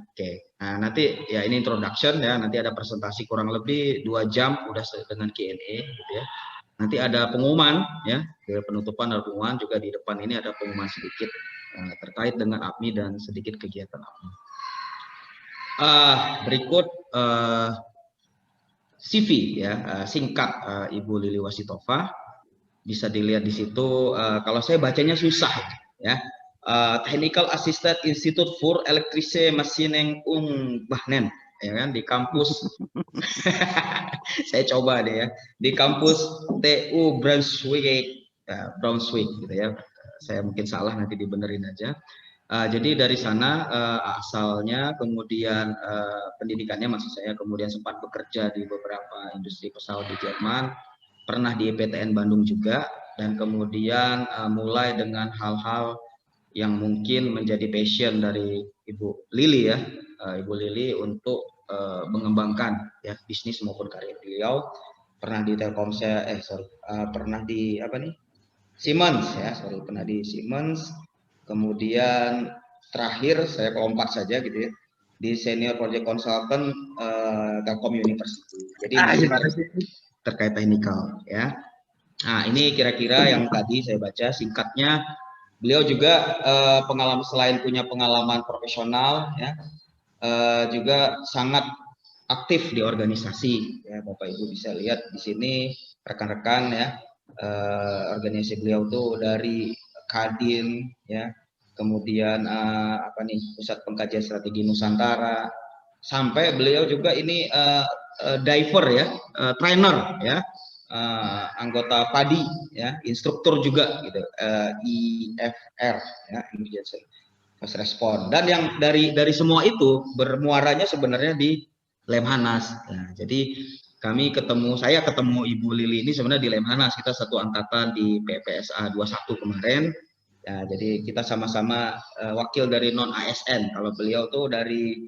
Oke, nah nanti ya ini introduction ya, nanti ada presentasi kurang lebih 2 jam udah dengan Q&A gitu ya. Nanti ada pengumuman ya, dari penutupan ada pengumuman, juga di depan ini ada pengumuman sedikit terkait dengan APMI dan sedikit kegiatan APMI. Berikut CV ya, singkat Ibu Lili Wasitova. Bisa dilihat di situ, kalau saya bacanya susah ya. Technical Assistant Institute for Elektrische Maschinen und Bahnen, ya kan, di kampus saya coba deh ya, di kampus TU Braunschweig, Braunschweig gitu ya. Saya mungkin salah, nanti dibenerin aja. Jadi dari sana asalnya, kemudian pendidikannya maksud saya, kemudian sempat bekerja di beberapa industri pesawat di Jerman, pernah di PTN Bandung juga, dan kemudian mulai dengan hal-hal yang mungkin menjadi passion dari Ibu Lili ya, Ibu Lili untuk mengembangkan ya bisnis maupun karir beliau. Pernah di Telkomsel, pernah di apa nih, Siemens ya, pernah di Siemens. Kemudian terakhir saya lompat saja gitu ya, di Senior Project Consultant Telkom University. Jadi terkait teknikal ya. Nah, ini kira-kira yang tadi saya baca singkatnya. Beliau juga pengalaman, selain punya pengalaman profesional ya, juga sangat aktif di organisasi ya. Bapak Ibu bisa lihat di sini rekan-rekan ya, organisasi beliau tuh dari Kadin ya, kemudian apa nih, Pusat Pengkajian Strategi Nusantara, sampai beliau juga ini diver ya, trainer ya, anggota PADI ya, instruktur juga gitu, IFR ya, Emergency First Respond. Dan yang dari semua itu bermuaranya sebenarnya di Lemhanas. Nah, jadi saya ketemu Ibu Lili ini sebenarnya di Lemhanas, kita satu angkatan di PPSA 21 kemarin. Ya, jadi kita sama-sama wakil dari non ASN. Kalau beliau tuh dari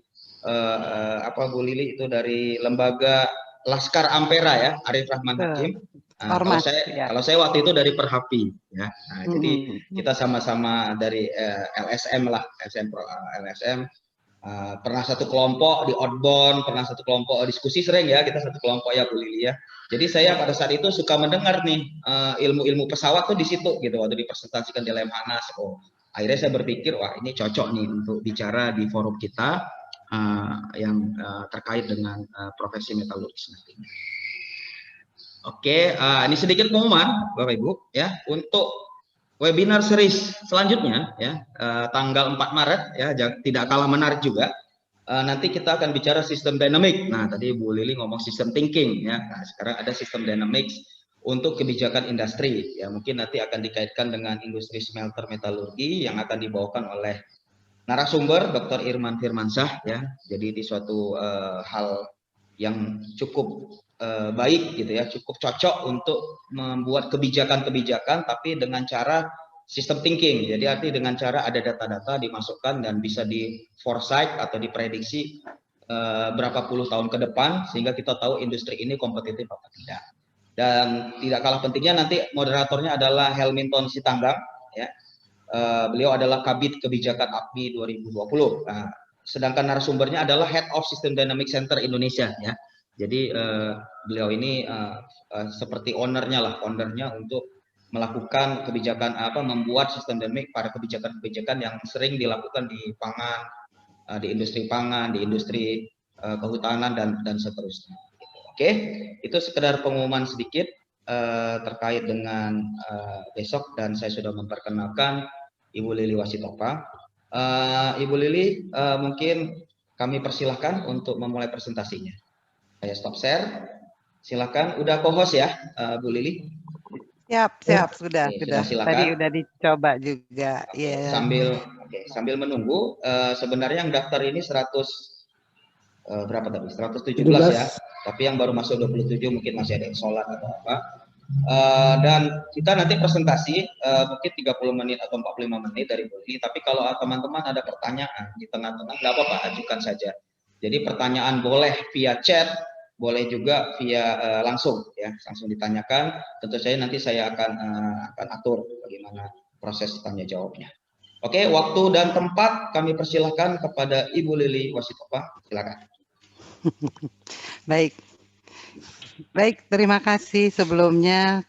apa, Bu Lili itu dari lembaga Laskar Ampera ya, Arif Rahman Hakim. Nah, kalau saya waktu itu dari Perhapi ya. Nah, jadi kita sama-sama dari LSM lah, LSM. Pernah satu kelompok di outbound, pernah satu kelompok diskusi, sering ya kita satu kelompok ya Bu Lili ya. Jadi saya pada saat itu suka mendengar nih ilmu-ilmu pesawat tuh di situ gitu, waktu dipresentasikan di Lemhanas. Oh, akhirnya saya berpikir, wah ini cocok nih untuk bicara di forum kita yang terkait dengan profesi metalurgis nantinya. Oke, ini sedikit pengumuman Bapak Ibu ya, untuk webinar series selanjutnya ya, tanggal 4 Maret ya, tidak kalah menarik juga. Nanti kita akan bicara sistem dynamic. Nah, tadi Bu Lili ngomong sistem thinking ya. Nah, sekarang ada sistem dynamics untuk kebijakan industri ya, mungkin nanti akan dikaitkan dengan industri smelter metalurgi yang akan dibawakan oleh narasumber Dr. Irman Firmansyah ya. Jadi di suatu hal yang cukup baik gitu ya, cukup cocok untuk membuat kebijakan-kebijakan tapi dengan cara sistem thinking. Jadi arti dengan cara ada data-data dimasukkan dan bisa di foresight atau diprediksi berapa puluh tahun ke depan, sehingga kita tahu industri ini kompetitif apa tidak. Dan tidak kalah pentingnya, nanti moderatornya adalah Helminton Sitanggang ya. Beliau adalah Kabid Kebijakan APMI 2020. Nah, sedangkan narasumbernya adalah Head of System Dynamic Center Indonesia ya. Jadi beliau ini seperti ownernya untuk melakukan kebijakan membuat sistem dynamic pada kebijakan-kebijakan yang sering dilakukan di pangan, di industri pangan, di industri kehutanan dan seterusnya. Oke, itu sekedar pengumuman sedikit terkait dengan besok, dan saya sudah memperkenalkan Ibu Lili Wasitova. Ibu Lili, mungkin kami persilahkan untuk memulai presentasinya. Saya stop share. Silakan, udah co-host ya, Bu Lili? Siap, sudah. Silakan. Tadi udah dicoba juga. Yeah. Sambil menunggu, sebenarnya yang daftar ini 100 berapa tadi? 117 ya. Tapi yang baru masuk 27 mungkin masih ada yang sholat atau apa. Dan kita nanti presentasi mungkin 30 menit atau 45 menit dari Bu Lili. Tapi kalau teman-teman ada pertanyaan di tengah-tengah, nggak apa-apa, ajukan saja. Jadi pertanyaan boleh via chat, boleh juga via langsung ya, langsung ditanyakan. Tentu saja nanti saya akan atur bagaimana proses tanya jawabnya. Oke, waktu dan tempat kami persilahkan kepada Ibu Lili Wasitova. Silakan. Baik, baik. Terima kasih sebelumnya,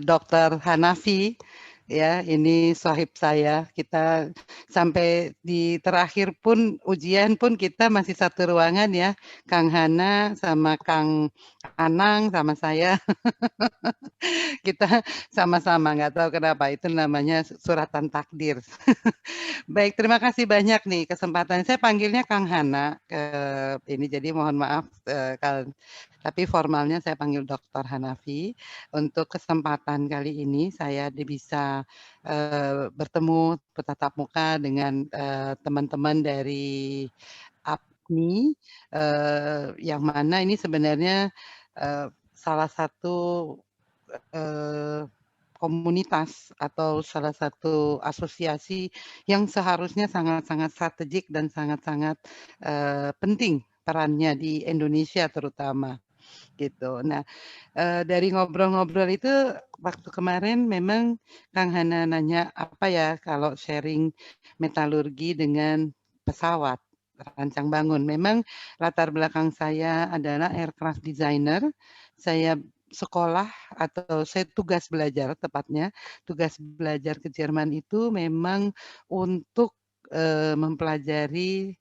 Dokter Hanafi. Ya, ini sohib saya. Kita sampai di terakhir pun ujian pun kita masih satu ruangan ya, Kang Hana sama Kang Anang sama saya. Kita sama-sama, nggak tahu kenapa itu namanya suratan takdir. Baik, terima kasih banyak nih kesempatan. Saya panggilnya Kang Hana, ini jadi mohon maaf, tapi formalnya saya panggil Dokter Hanafi. Untuk kesempatan kali ini saya bisa bertemu bertatap muka dengan teman-teman dari APMI, yang mana ini sebenarnya salah satu komunitas atau salah satu asosiasi yang seharusnya sangat-sangat strategik dan sangat-sangat penting perannya di Indonesia terutama gitu. Nah, dari ngobrol-ngobrol itu waktu kemarin memang Kang Hana nanya apa ya kalau sharing metalurgi dengan pesawat rancang bangun. Memang latar belakang saya adalah aircraft designer. Saya sekolah atau saya tugas belajar tepatnya, tugas belajar ke Jerman itu memang untuk mempelajari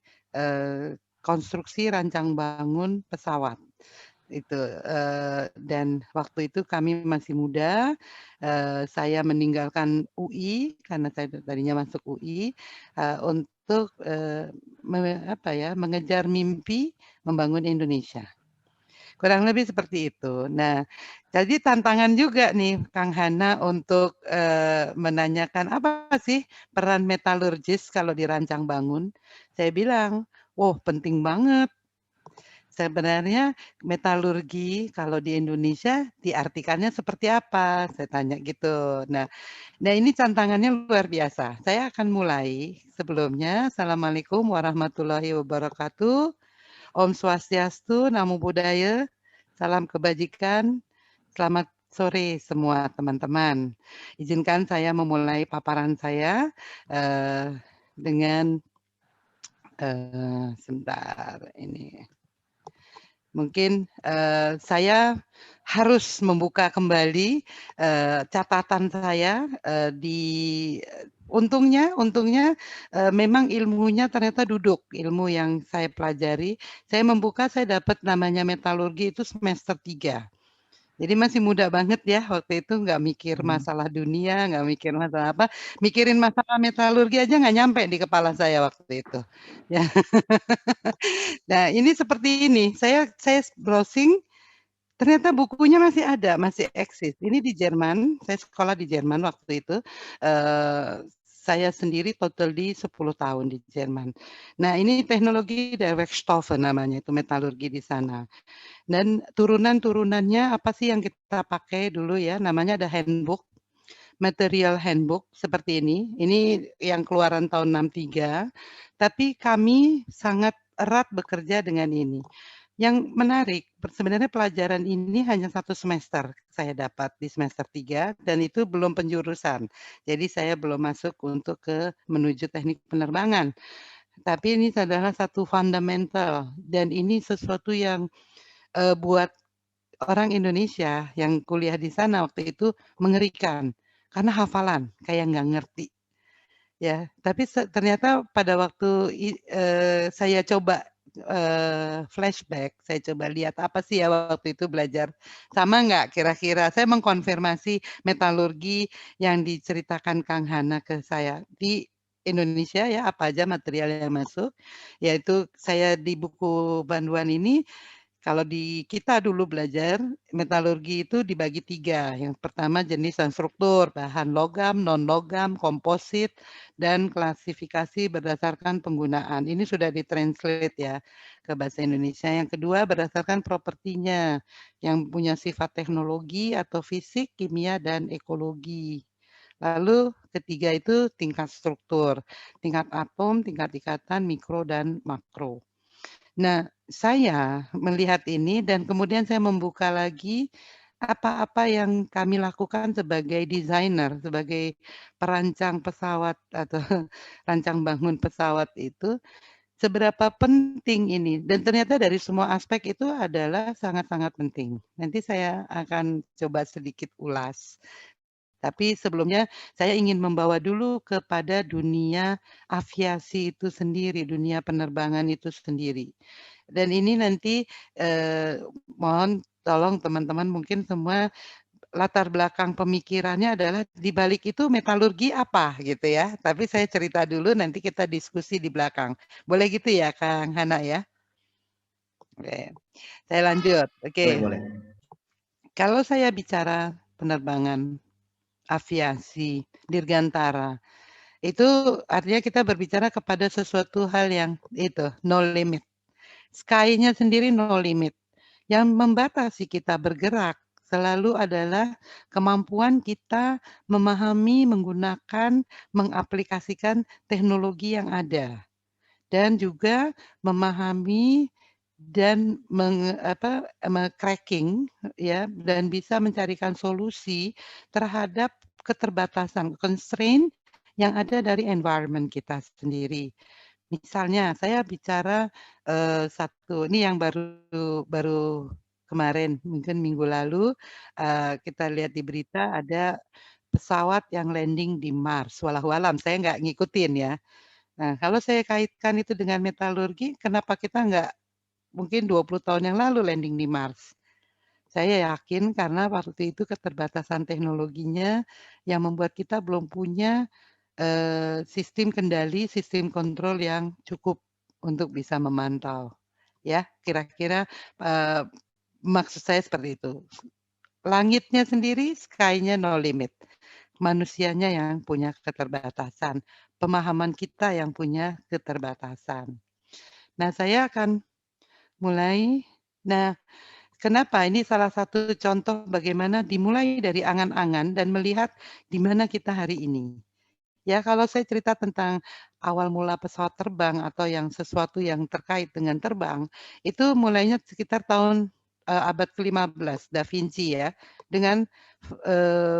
konstruksi rancang bangun pesawat itu, dan waktu itu kami masih muda, saya meninggalkan UI karena saya tadinya masuk UI, untuk, mengejar mimpi membangun Indonesia. Kurang lebih seperti itu. Nah, jadi tantangan juga nih Kang Hana untuk, menanyakan, "Apa sih peran metalurgis kalau dirancang bangun?" Saya bilang, "Oh, penting banget." Sebenarnya metalurgi kalau di Indonesia diartikannya seperti apa? Saya tanya gitu. Nah ini tantangannya luar biasa. Saya akan mulai sebelumnya. Assalamualaikum warahmatullahi wabarakatuh. Om Swastiastu, Namo Buddhaya, salam kebajikan. Selamat sore semua teman-teman. Izinkan saya memulai paparan saya dengan sebentar ini. Mungkin saya harus membuka kembali catatan saya untungnya memang ilmunya ternyata duduk, ilmu yang saya pelajari. Saya membuka, saya dapat namanya metalurgi itu semester 3. Jadi masih muda banget ya waktu itu, nggak mikir masalah dunia, nggak mikir masalah apa, mikirin masalah metalurgi aja nggak nyampe di kepala saya waktu itu. Ya. Nah, ini seperti ini, saya browsing, ternyata bukunya masih ada, masih eksis. Ini di Jerman, saya sekolah di Jerman waktu itu, saya sendiri total di 10 tahun di Jerman. Nah, ini teknologi der Werkstoffe namanya, itu metalurgi di sana. Dan turunan-turunannya apa sih yang kita pakai dulu ya, namanya ada handbook, material handbook seperti ini. Ini yang keluaran tahun 63, tapi kami sangat erat bekerja dengan ini. Yang menarik, sebenarnya pelajaran ini hanya 1 semester saya dapat di semester 3 dan itu belum penjurusan. Jadi saya belum masuk untuk menuju teknik penerbangan. Tapi ini adalah satu fundamental dan ini sesuatu yang buat orang Indonesia yang kuliah di sana waktu itu mengerikan, karena hafalan, kayak nggak ngerti, ya. Tapi ternyata pada waktu saya coba, flashback, saya coba lihat apa sih ya waktu itu belajar, sama nggak kira-kira, saya mengkonfirmasi metalurgi yang diceritakan Kang Hana ke saya di Indonesia ya, apa aja material yang masuk, yaitu saya di buku panduan ini kalau di kita dulu belajar, metalurgi itu dibagi 3. Yang pertama jenis dan struktur, bahan logam, non-logam, komposit, dan klasifikasi berdasarkan penggunaan. Ini sudah ditranslate ya ke bahasa Indonesia. Yang kedua berdasarkan propertinya, yang punya sifat teknologi atau fisik, kimia, dan ekologi. Lalu ketiga itu tingkat struktur, tingkat atom, tingkat ikatan, mikro, dan makro. Nah, saya melihat ini dan kemudian saya membuka lagi, apa-apa yang kami lakukan sebagai desainer, sebagai perancang pesawat atau rancang bangun pesawat itu, seberapa penting ini, dan ternyata dari semua aspek itu adalah sangat-sangat penting. Nanti saya akan coba sedikit ulas. Tapi sebelumnya saya ingin membawa dulu kepada dunia aviasi itu sendiri, dunia penerbangan itu sendiri. Dan ini nanti, mohon tolong teman-teman mungkin semua latar belakang pemikirannya adalah di balik itu metalurgi apa gitu ya. Tapi saya cerita dulu nanti kita diskusi di belakang. Boleh gitu ya Kang Hana ya? Oke, saya lanjut. Boleh, Oke, boleh. kalau saya bicara penerbangan aviasi dirgantara, itu artinya kita berbicara kepada sesuatu hal yang itu, no limit. Sky-nya sendiri no limit. Yang membatasi kita bergerak selalu adalah kemampuan kita memahami, menggunakan, mengaplikasikan teknologi yang ada. Dan juga memahami dan cracking ya, dan bisa mencarikan solusi terhadap keterbatasan, constraint yang ada dari environment kita sendiri. Misalnya saya bicara, satu ini yang baru baru kemarin, mungkin minggu lalu, kita lihat di berita ada pesawat yang landing di Mars, walau alam saya nggak ngikutin ya. Nah, kalau saya kaitkan itu dengan metalurgi, kenapa kita nggak mungkin 20 tahun yang lalu landing di Mars? Saya yakin karena waktu itu keterbatasan teknologinya yang membuat kita belum punya sistem kendali, sistem kontrol yang cukup untuk bisa memantau. Ya, kira-kira, eee, maksud saya seperti itu. Langitnya sendiri, sky-nya no limit. Manusianya yang punya keterbatasan, pemahaman kita yang punya keterbatasan. Nah, saya akan mulai nah, kenapa ini salah satu contoh bagaimana dimulai dari angan-angan dan melihat di mana kita hari ini. Ya, kalau saya cerita tentang awal mula pesawat terbang atau yang sesuatu yang terkait dengan terbang, itu mulainya sekitar tahun, abad ke-15, Da Vinci ya, dengan,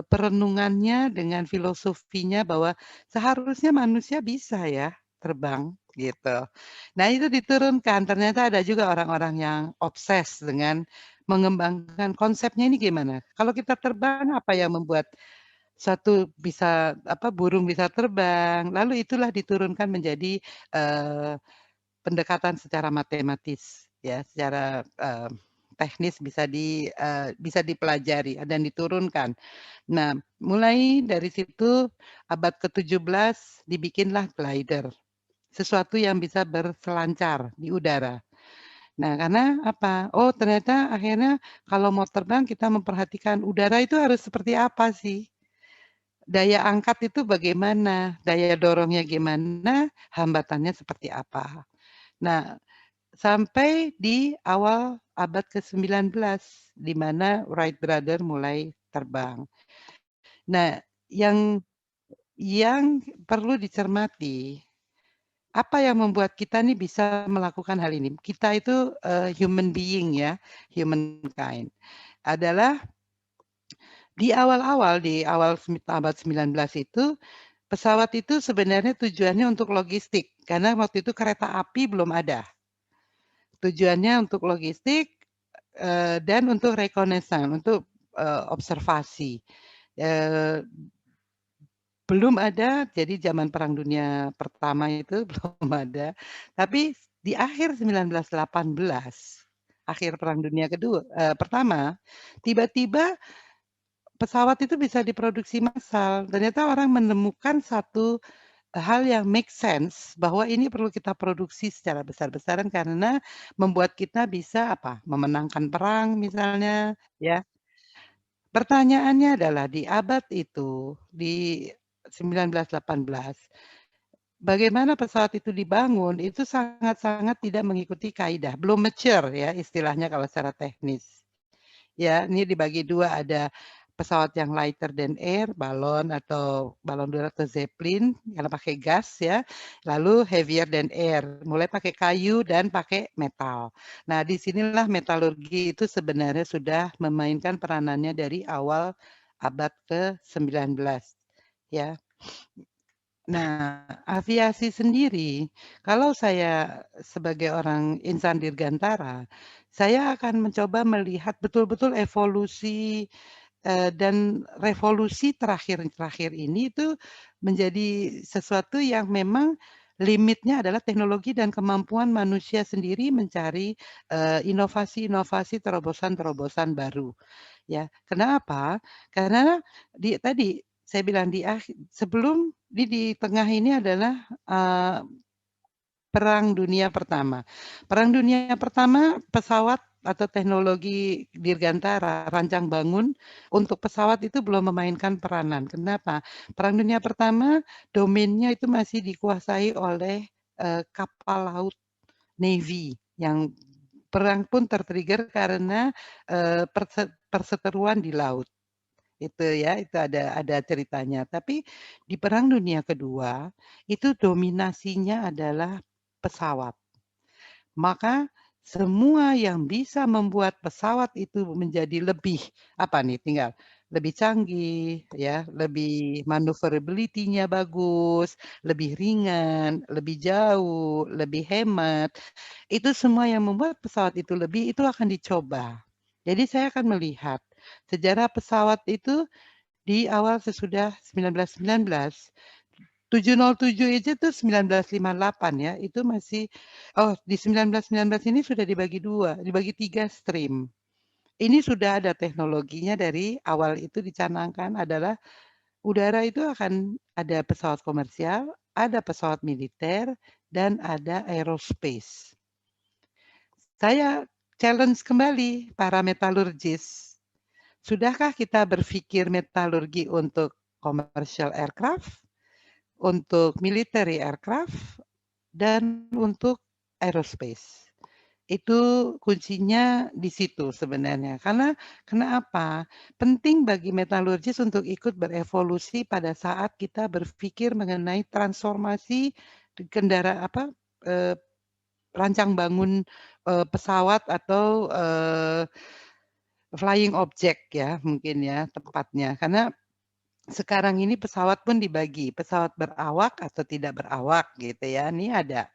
perenungannya, dengan filosofinya bahwa seharusnya manusia bisa ya terbang, gitu. Nah, itu diturunkan, ternyata ada juga orang-orang yang obses dengan mengembangkan konsepnya ini gimana, kalau kita terbang apa yang membuat satu bisa burung bisa terbang, lalu itulah diturunkan menjadi, eee, pendekatan secara matematis ya, secara, teknis bisa dipelajari dan diturunkan. Nah, mulai dari situ abad ke-17 dibikinlah glider, sesuatu yang bisa berselancar di udara. Nah, karena apa? Oh, ternyata akhirnya kalau mau terbang kita memperhatikan udara itu harus seperti apa sih? Daya angkat itu bagaimana, daya dorongnya gimana, hambatannya seperti apa. Nah, sampai di awal abad ke-19, di mana Wright Brother mulai terbang. Nah, yang perlu dicermati, apa yang membuat kita nih bisa melakukan hal ini? Kita itu, human being ya, humankind, adalah di awal-awal, di awal abad 19 itu, pesawat itu sebenarnya tujuannya untuk logistik, karena waktu itu kereta api belum ada. Tujuannya untuk logistik, dan untuk reconnaissance, untuk, observasi. Eee, belum ada, jadi zaman Perang Dunia Pertama itu belum ada. Tapi di akhir 1918, akhir Perang Dunia Pertama, tiba-tiba pesawat itu bisa diproduksi massal. Ternyata orang menemukan satu hal yang make sense bahwa ini perlu kita produksi secara besar-besaran karena membuat kita bisa memenangkan perang misalnya ya. Pertanyaannya adalah di abad itu, di 1918, bagaimana pesawat itu dibangun itu sangat-sangat tidak mengikuti kaidah, belum mature ya istilahnya kalau secara teknis. Ya, ini dibagi dua, ada pesawat yang lighter than air, balon atau balon udara atau zeppelin karena pakai gas ya. Lalu heavier than air, mulai pakai kayu dan pakai metal. Nah, disinilah metalurgi itu sebenarnya sudah memainkan peranannya dari awal abad ke-19 ya. Nah, aviasi sendiri, kalau saya sebagai orang insan dirgantara, saya akan mencoba melihat betul-betul evolusi dan revolusi terakhir-terakhir ini itu menjadi sesuatu yang memang limitnya adalah teknologi dan kemampuan manusia sendiri mencari inovasi-inovasi, terobosan-terobosan baru. Ya, kenapa? Karena tadi saya bilang sebelum di tengah ini adalah Perang Dunia Pertama. Perang Dunia Pertama pesawat atau teknologi dirgantara rancang bangun untuk pesawat itu belum memainkan peranan. Kenapa? Perang Dunia Pertama domainnya itu masih dikuasai oleh kapal laut Navy yang perang pun tertrigger karena perseteruan di laut. Itu ya, itu ada ceritanya. Tapi di Perang Dunia Kedua itu dominasinya adalah pesawat. Maka semua yang bisa membuat pesawat itu menjadi lebih apa nih tinggal lebih canggih ya, lebih maneuverability-nya bagus, lebih ringan, lebih jauh, lebih hemat. Itu semua yang membuat pesawat itu lebih itu akan dicoba. Jadi saya akan melihat sejarah pesawat itu di awal sesudah 1919, 707 aja tuh 1958 ya, itu masih di 1919 ini sudah dibagi 2, dibagi 3 stream. Ini sudah ada teknologinya dari awal itu dicanangkan adalah udara itu akan ada pesawat komersial, ada pesawat militer, dan ada aerospace. Saya challenge kembali para metalurgis. Sudahkah kita berpikir metalurgi untuk commercial aircraft, untuk military aircraft, dan untuk aerospace? Itu kuncinya di situ sebenarnya. Karena kenapa? Penting bagi metalurgis untuk ikut berevolusi pada saat kita berpikir mengenai transformasi eh, rancang bangun pesawat atau flying object ya mungkin ya tepatnya. Karena sekarang ini pesawat pun dibagi, pesawat berawak atau tidak berawak gitu ya. Ini ada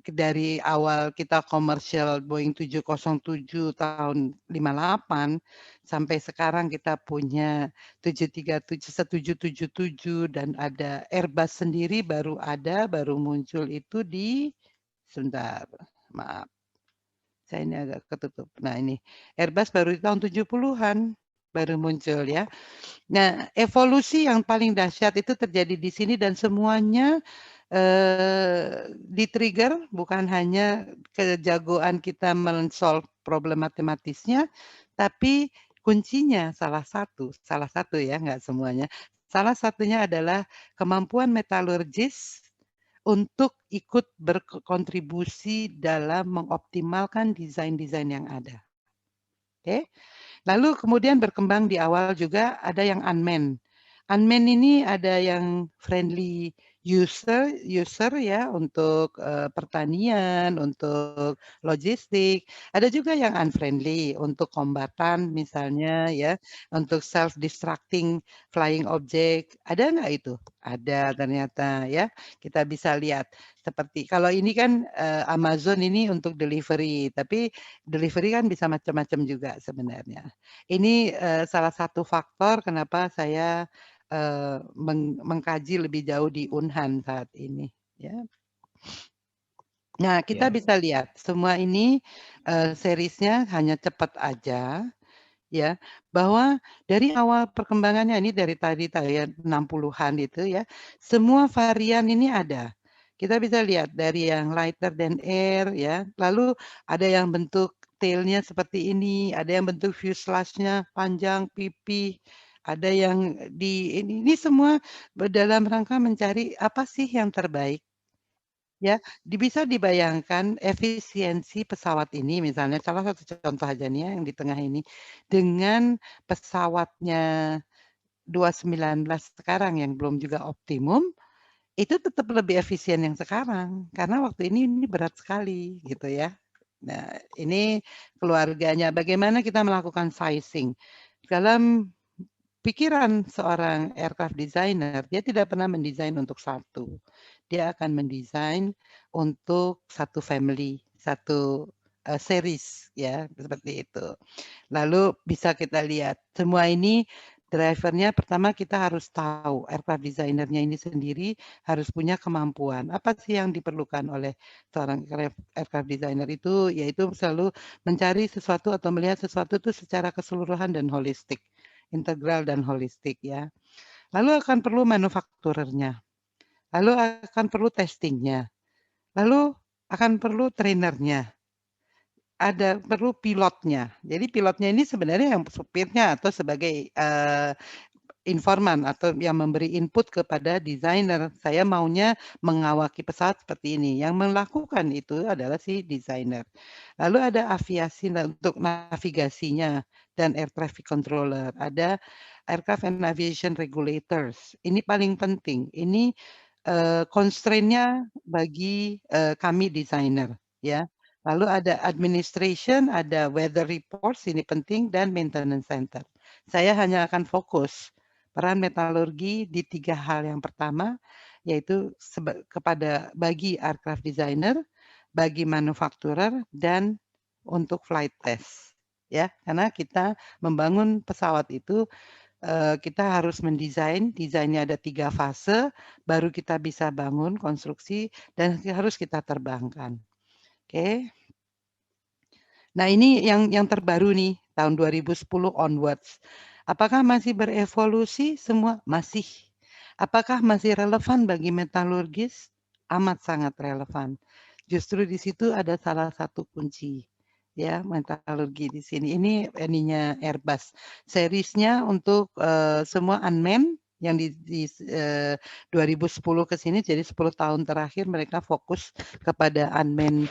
dari awal kita komersial Boeing 707 tahun 58 sampai sekarang kita punya 737, 1777 dan ada Airbus sendiri baru muncul itu di sebentar, maaf. Saya ini agak ketutup. Nah, ini Airbus baru di tahun 70-an baru muncul ya. Nah, evolusi yang paling dahsyat itu terjadi di sini dan semuanya di-trigger bukan hanya kejagoan kita men-solve problem matematisnya, tapi kuncinya salah satu ya, nggak semuanya. Salah satunya adalah kemampuan metalurgis untuk ikut berkontribusi dalam mengoptimalkan desain-desain yang ada. Oke. Lalu kemudian berkembang di awal juga ada yang unmanned. Unmanned ini ada yang friendly user ya untuk pertanian, untuk logistik. Ada juga yang unfriendly untuk kombatan misalnya ya, untuk self-destructing flying object. Ada nggak itu? Ada ternyata ya. Kita bisa lihat seperti kalau ini kan Amazon ini untuk delivery, tapi delivery kan bisa macam-macam juga sebenarnya. Ini salah satu faktor kenapa saya mengkaji lebih jauh di Unhan saat ini. Ya. Nah, kita bisa lihat semua ini seriesnya hanya cepat aja, ya, bahwa dari awal perkembangannya ini dari tadi ya 60-an itu ya, semua varian ini ada. Kita bisa lihat dari yang lighter than air ya, lalu ada yang bentuk tailnya seperti ini, ada yang bentuk fuselage-nya panjang, pipih, ada yang ini semua dalam rangka mencari apa sih yang terbaik. Ya, bisa dibayangkan efisiensi pesawat ini misalnya salah satu contoh aja nih ya yang di tengah ini, dengan pesawatnya 219 sekarang yang belum juga optimum, itu tetap lebih efisien yang sekarang, karena waktu ini berat sekali gitu ya. Nah, ini keluarganya, bagaimana kita melakukan sizing. Dalam pikiran seorang aircraft designer, dia tidak pernah mendesain untuk satu. Dia akan mendesain untuk satu family, satu series ya, seperti itu. Lalu bisa kita lihat semua ini drivernya pertama kita harus tahu aircraft designernya ini sendiri harus punya kemampuan. Apa sih yang diperlukan oleh seorang aircraft designer itu? Yaitu selalu mencari sesuatu atau melihat sesuatu itu secara keseluruhan dan holistik, integral dan holistik ya. Lalu akan perlu manufakturernya, lalu akan perlu testingnya, lalu akan perlu trainernya, ada perlu pilotnya. Jadi pilotnya ini sebenarnya yang supirnya atau sebagai informan atau yang memberi input kepada desainer. Saya maunya mengawaki pesawat seperti ini. Yang melakukan itu adalah si desainer. Lalu ada aviasi untuk navigasinya dan air traffic controller. Ada aircraft and aviation regulators. Ini paling penting. Ini constraint-nya bagi kami desainer ya. Lalu ada administration, ada weather reports, ini penting, dan maintenance center. Saya hanya akan fokus peran metalurgi di 3 hal yang pertama, yaitu kepada bagi aircraft designer, bagi manufacturer, dan untuk flight test. Ya, karena kita membangun pesawat itu kita harus mendesain, desainnya ada 3 fase, baru kita bisa bangun konstruksi dan harus kita terbangkan. Oke. Nah ini yang terbaru nih, tahun 2010 onwards. Apakah masih berevolusi? Semua masih. Apakah masih relevan bagi metalurgis? Amat sangat relevan. Justru di situ ada salah satu kunci ya metalurgi di sini. Ini ininya Airbus. Seriesnya untuk semua unmanned yang di 2010 ke sini, jadi 10 tahun terakhir mereka fokus kepada unmanned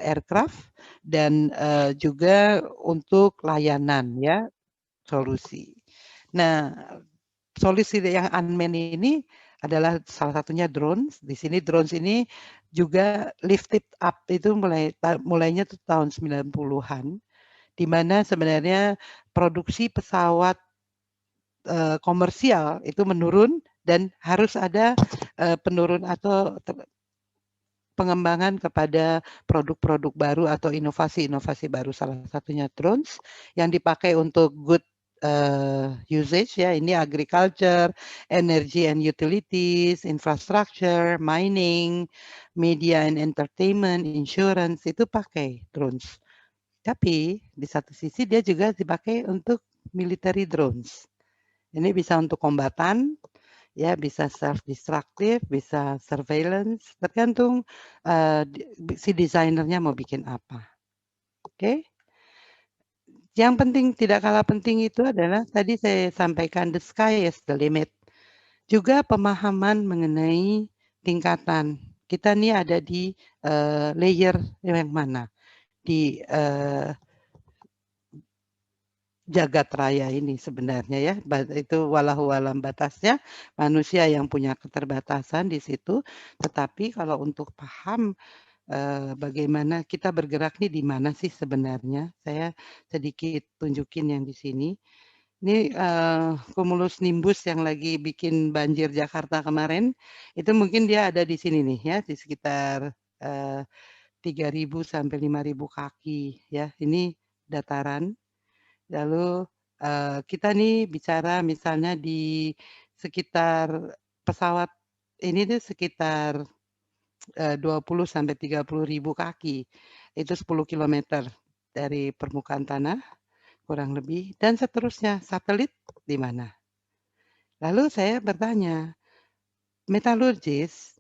aircraft dan juga untuk layanan ya, solusi. Nah, solusi yang unmanned ini adalah salah satunya drones. Di sini drones ini juga lifted up itu mulainya tuh tahun 90-an, di mana sebenarnya produksi pesawat komersial itu menurun dan harus ada penurun atau pengembangan kepada produk-produk baru atau inovasi-inovasi baru, salah satunya drones yang dipakai untuk good usage ya, ini agriculture, energy and utilities, infrastructure, mining, media and entertainment, insurance, itu pakai drones. Tapi di satu sisi dia juga dipakai untuk military drones. Ini bisa untuk kombatan, ya bisa self-destructive, bisa surveillance, tergantung si desainernya mau bikin apa. Oke. Yang penting, tidak kalah penting itu adalah tadi saya sampaikan the sky is the limit. Juga pemahaman mengenai tingkatan. Kita nih ada di layer yang mana? Di jagat raya ini sebenarnya ya, itu walahu alam batasnya, manusia yang punya keterbatasan di situ, tetapi kalau untuk paham bagaimana kita bergerak nih di mana sih sebenarnya, saya sedikit tunjukin yang di sini. Ini cumulus nimbus yang lagi bikin banjir Jakarta kemarin, itu mungkin dia ada di sini nih ya, di sekitar 3.000 sampai 5.000 kaki ya, ini dataran. Lalu kita nih bicara misalnya di sekitar pesawat ini tuh sekitar 20 sampai 30.000 kaki. Itu 10 kilometer dari permukaan tanah kurang lebih dan seterusnya. Satelit di mana? Lalu saya bertanya, metalurgis,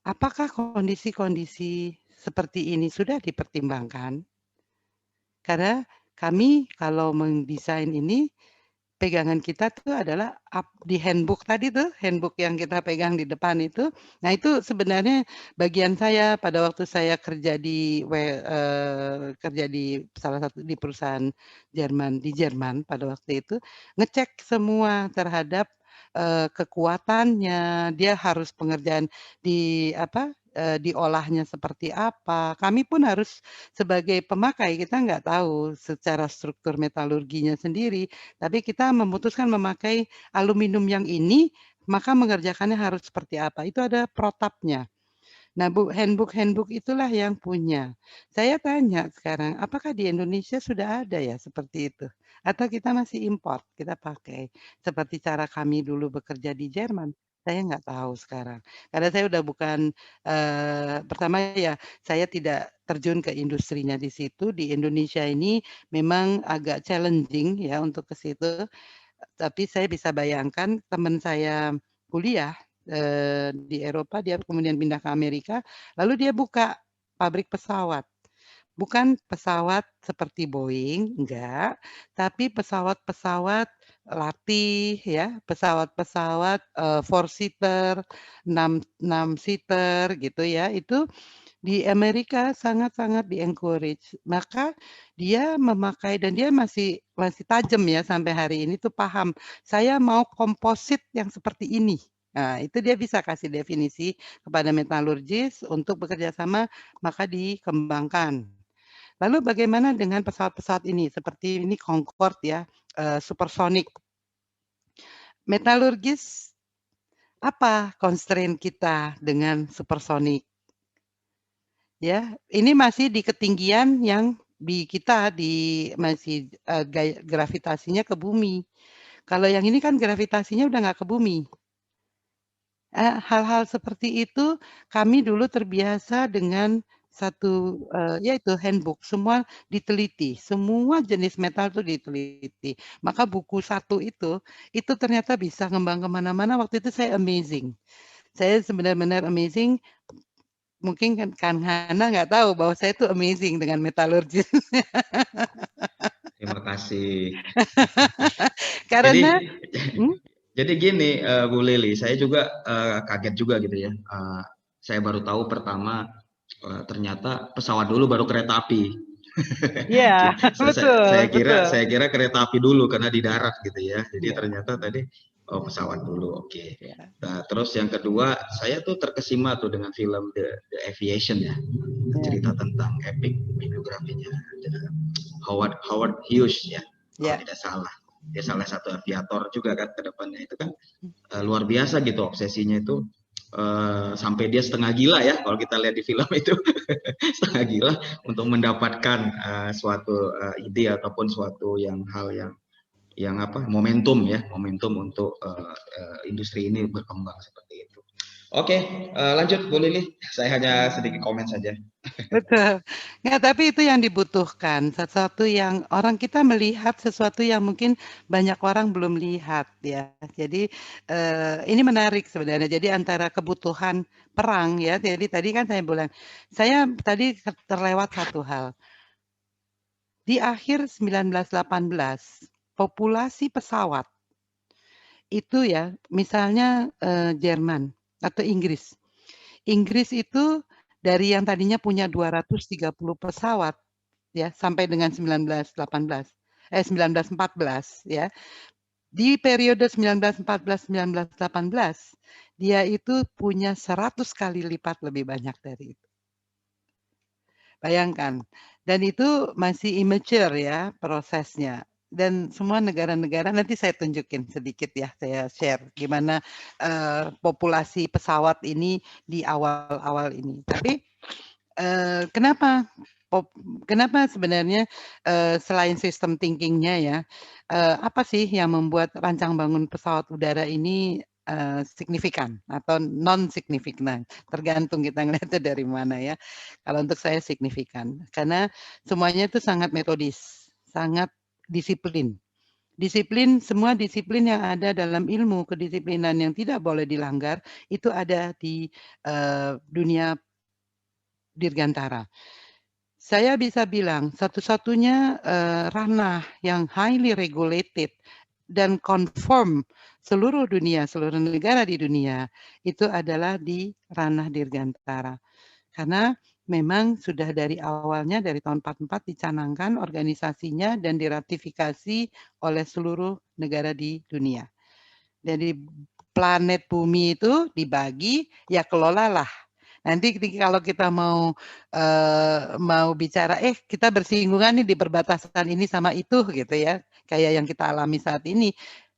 apakah kondisi-kondisi seperti ini sudah dipertimbangkan? Karena kami kalau mendesain ini pegangan kita tuh adalah di handbook tadi tuh, handbook yang kita pegang di depan itu. Nah, itu sebenarnya bagian saya pada waktu saya kerja di salah satu di perusahaan di Jerman pada waktu itu, ngecek semua terhadap, kekuatannya, dia harus pengerjaan diolahnya seperti apa. Kami pun harus sebagai pemakai, kita nggak tahu secara struktur metalurginya sendiri, tapi kita memutuskan memakai aluminium yang ini, maka mengerjakannya harus seperti apa, itu ada protapnya. Nah, handbook-handbook itulah yang punya. Saya tanya sekarang, apakah di Indonesia sudah ada ya seperti itu? Atau kita masih import, kita pakai seperti cara kami dulu bekerja di Jerman? Saya nggak tahu sekarang. Karena saya udah bukan, pertama ya, saya tidak terjun ke industrinya di situ. Di Indonesia ini memang agak challenging ya untuk ke situ. Tapi saya bisa bayangkan teman saya kuliah, di Eropa, dia kemudian pindah ke Amerika, lalu dia buka pabrik pesawat. Bukan pesawat seperti Boeing, enggak, tapi pesawat-pesawat latih ya, pesawat-pesawat, 4 seater, 6 seater gitu ya, itu di Amerika sangat-sangat di-encourage. Maka dia memakai dan dia masih masih tajam ya sampai hari ini tuh paham, "Saya mau komposit yang seperti ini." Nah, itu dia bisa kasih definisi kepada metalurgis untuk bekerja sama, maka dikembangkan. Lalu bagaimana dengan pesawat-pesawat ini? Seperti ini Concorde ya, supersonic. Metalurgis, apa constraint kita dengan supersonic? Ya, ini masih di ketinggian yang masih, gravitasinya ke bumi. Kalau yang ini kan gravitasinya udah nggak ke bumi. Hal-hal seperti itu kami dulu terbiasa dengan ya itu handbook, semua diteliti, semua jenis metal itu diteliti. Maka buku satu itu ternyata bisa ngembang ke mana-mana, waktu itu saya amazing. Saya benar-benar amazing. Mungkin kan Kang Hana nggak tahu bahwa saya tuh amazing dengan metalurgi. Terima kasih. Jadi Karena hmm? jadi gini, Bu Lili, saya juga kaget juga gitu ya. Saya baru tahu pertama ternyata pesawat dulu baru kereta api. Iya, Saya betul, kira betul. kereta api dulu karena di darat gitu ya. Jadi Iya, ternyata tadi pesawat dulu. Oke. iya, Nah, terus yang kedua, saya tuh terkesima tuh dengan film The Aviation ya. iya, Cerita tentang epic biografinya Howard Howard Hughes ya, kalau iya. tidak salah. Dia salah satu aviator juga kan ke depannya itu kan luar biasa gitu obsesinya itu sampai dia setengah gila ya kalau kita lihat di film itu setengah gila untuk mendapatkan suatu ide ataupun suatu hal yang apa momentum ya momentum untuk industri ini berkembang seperti itu. Oke, lanjut Bu Lili. Saya hanya sedikit komen saja. Betul. Nggak, tapi itu yang dibutuhkan, sesuatu yang orang kita melihat sesuatu yang mungkin banyak orang belum lihat ya. Jadi, ini menarik sebenarnya. Jadi antara kebutuhan perang ya, jadi tadi kan saya bilang, saya tadi terlewat satu hal. Di akhir 1918, populasi pesawat itu ya, misalnya, Jerman atau Inggris. Inggris itu dari yang tadinya punya 230 pesawat ya, sampai dengan 1914 ya. Di periode 1914-1918, dia itu punya 100 kali lipat lebih banyak dari itu. Bayangkan, dan itu masih immature ya prosesnya. Dan semua negara-negara nanti saya tunjukin sedikit ya, saya share gimana populasi pesawat ini di awal-awal ini. Tapi kenapa kenapa sebenarnya selain sistem thinking-nya ya, apa sih yang membuat rancang bangun pesawat udara ini signifikan atau non signifikan, tergantung kita ngelihatnya dari mana ya. Kalau untuk saya signifikan, karena semuanya itu sangat metodis, sangat disiplin. Semua disiplin yang ada dalam ilmu kedisiplinan yang tidak boleh dilanggar, itu ada di dunia dirgantara. Saya bisa bilang satu-satunya ranah yang highly regulated dan konform seluruh dunia, seluruh negara di dunia, itu adalah di ranah dirgantara. Karena memang sudah dari awalnya, dari tahun 44 dicanangkan organisasinya dan diratifikasi oleh seluruh negara di dunia. Jadi planet bumi itu dibagi, ya kelolalah. Nanti kalau kita mau bicara, kita bersinggungan nih di perbatasan ini sama itu gitu ya, kayak yang kita alami saat ini,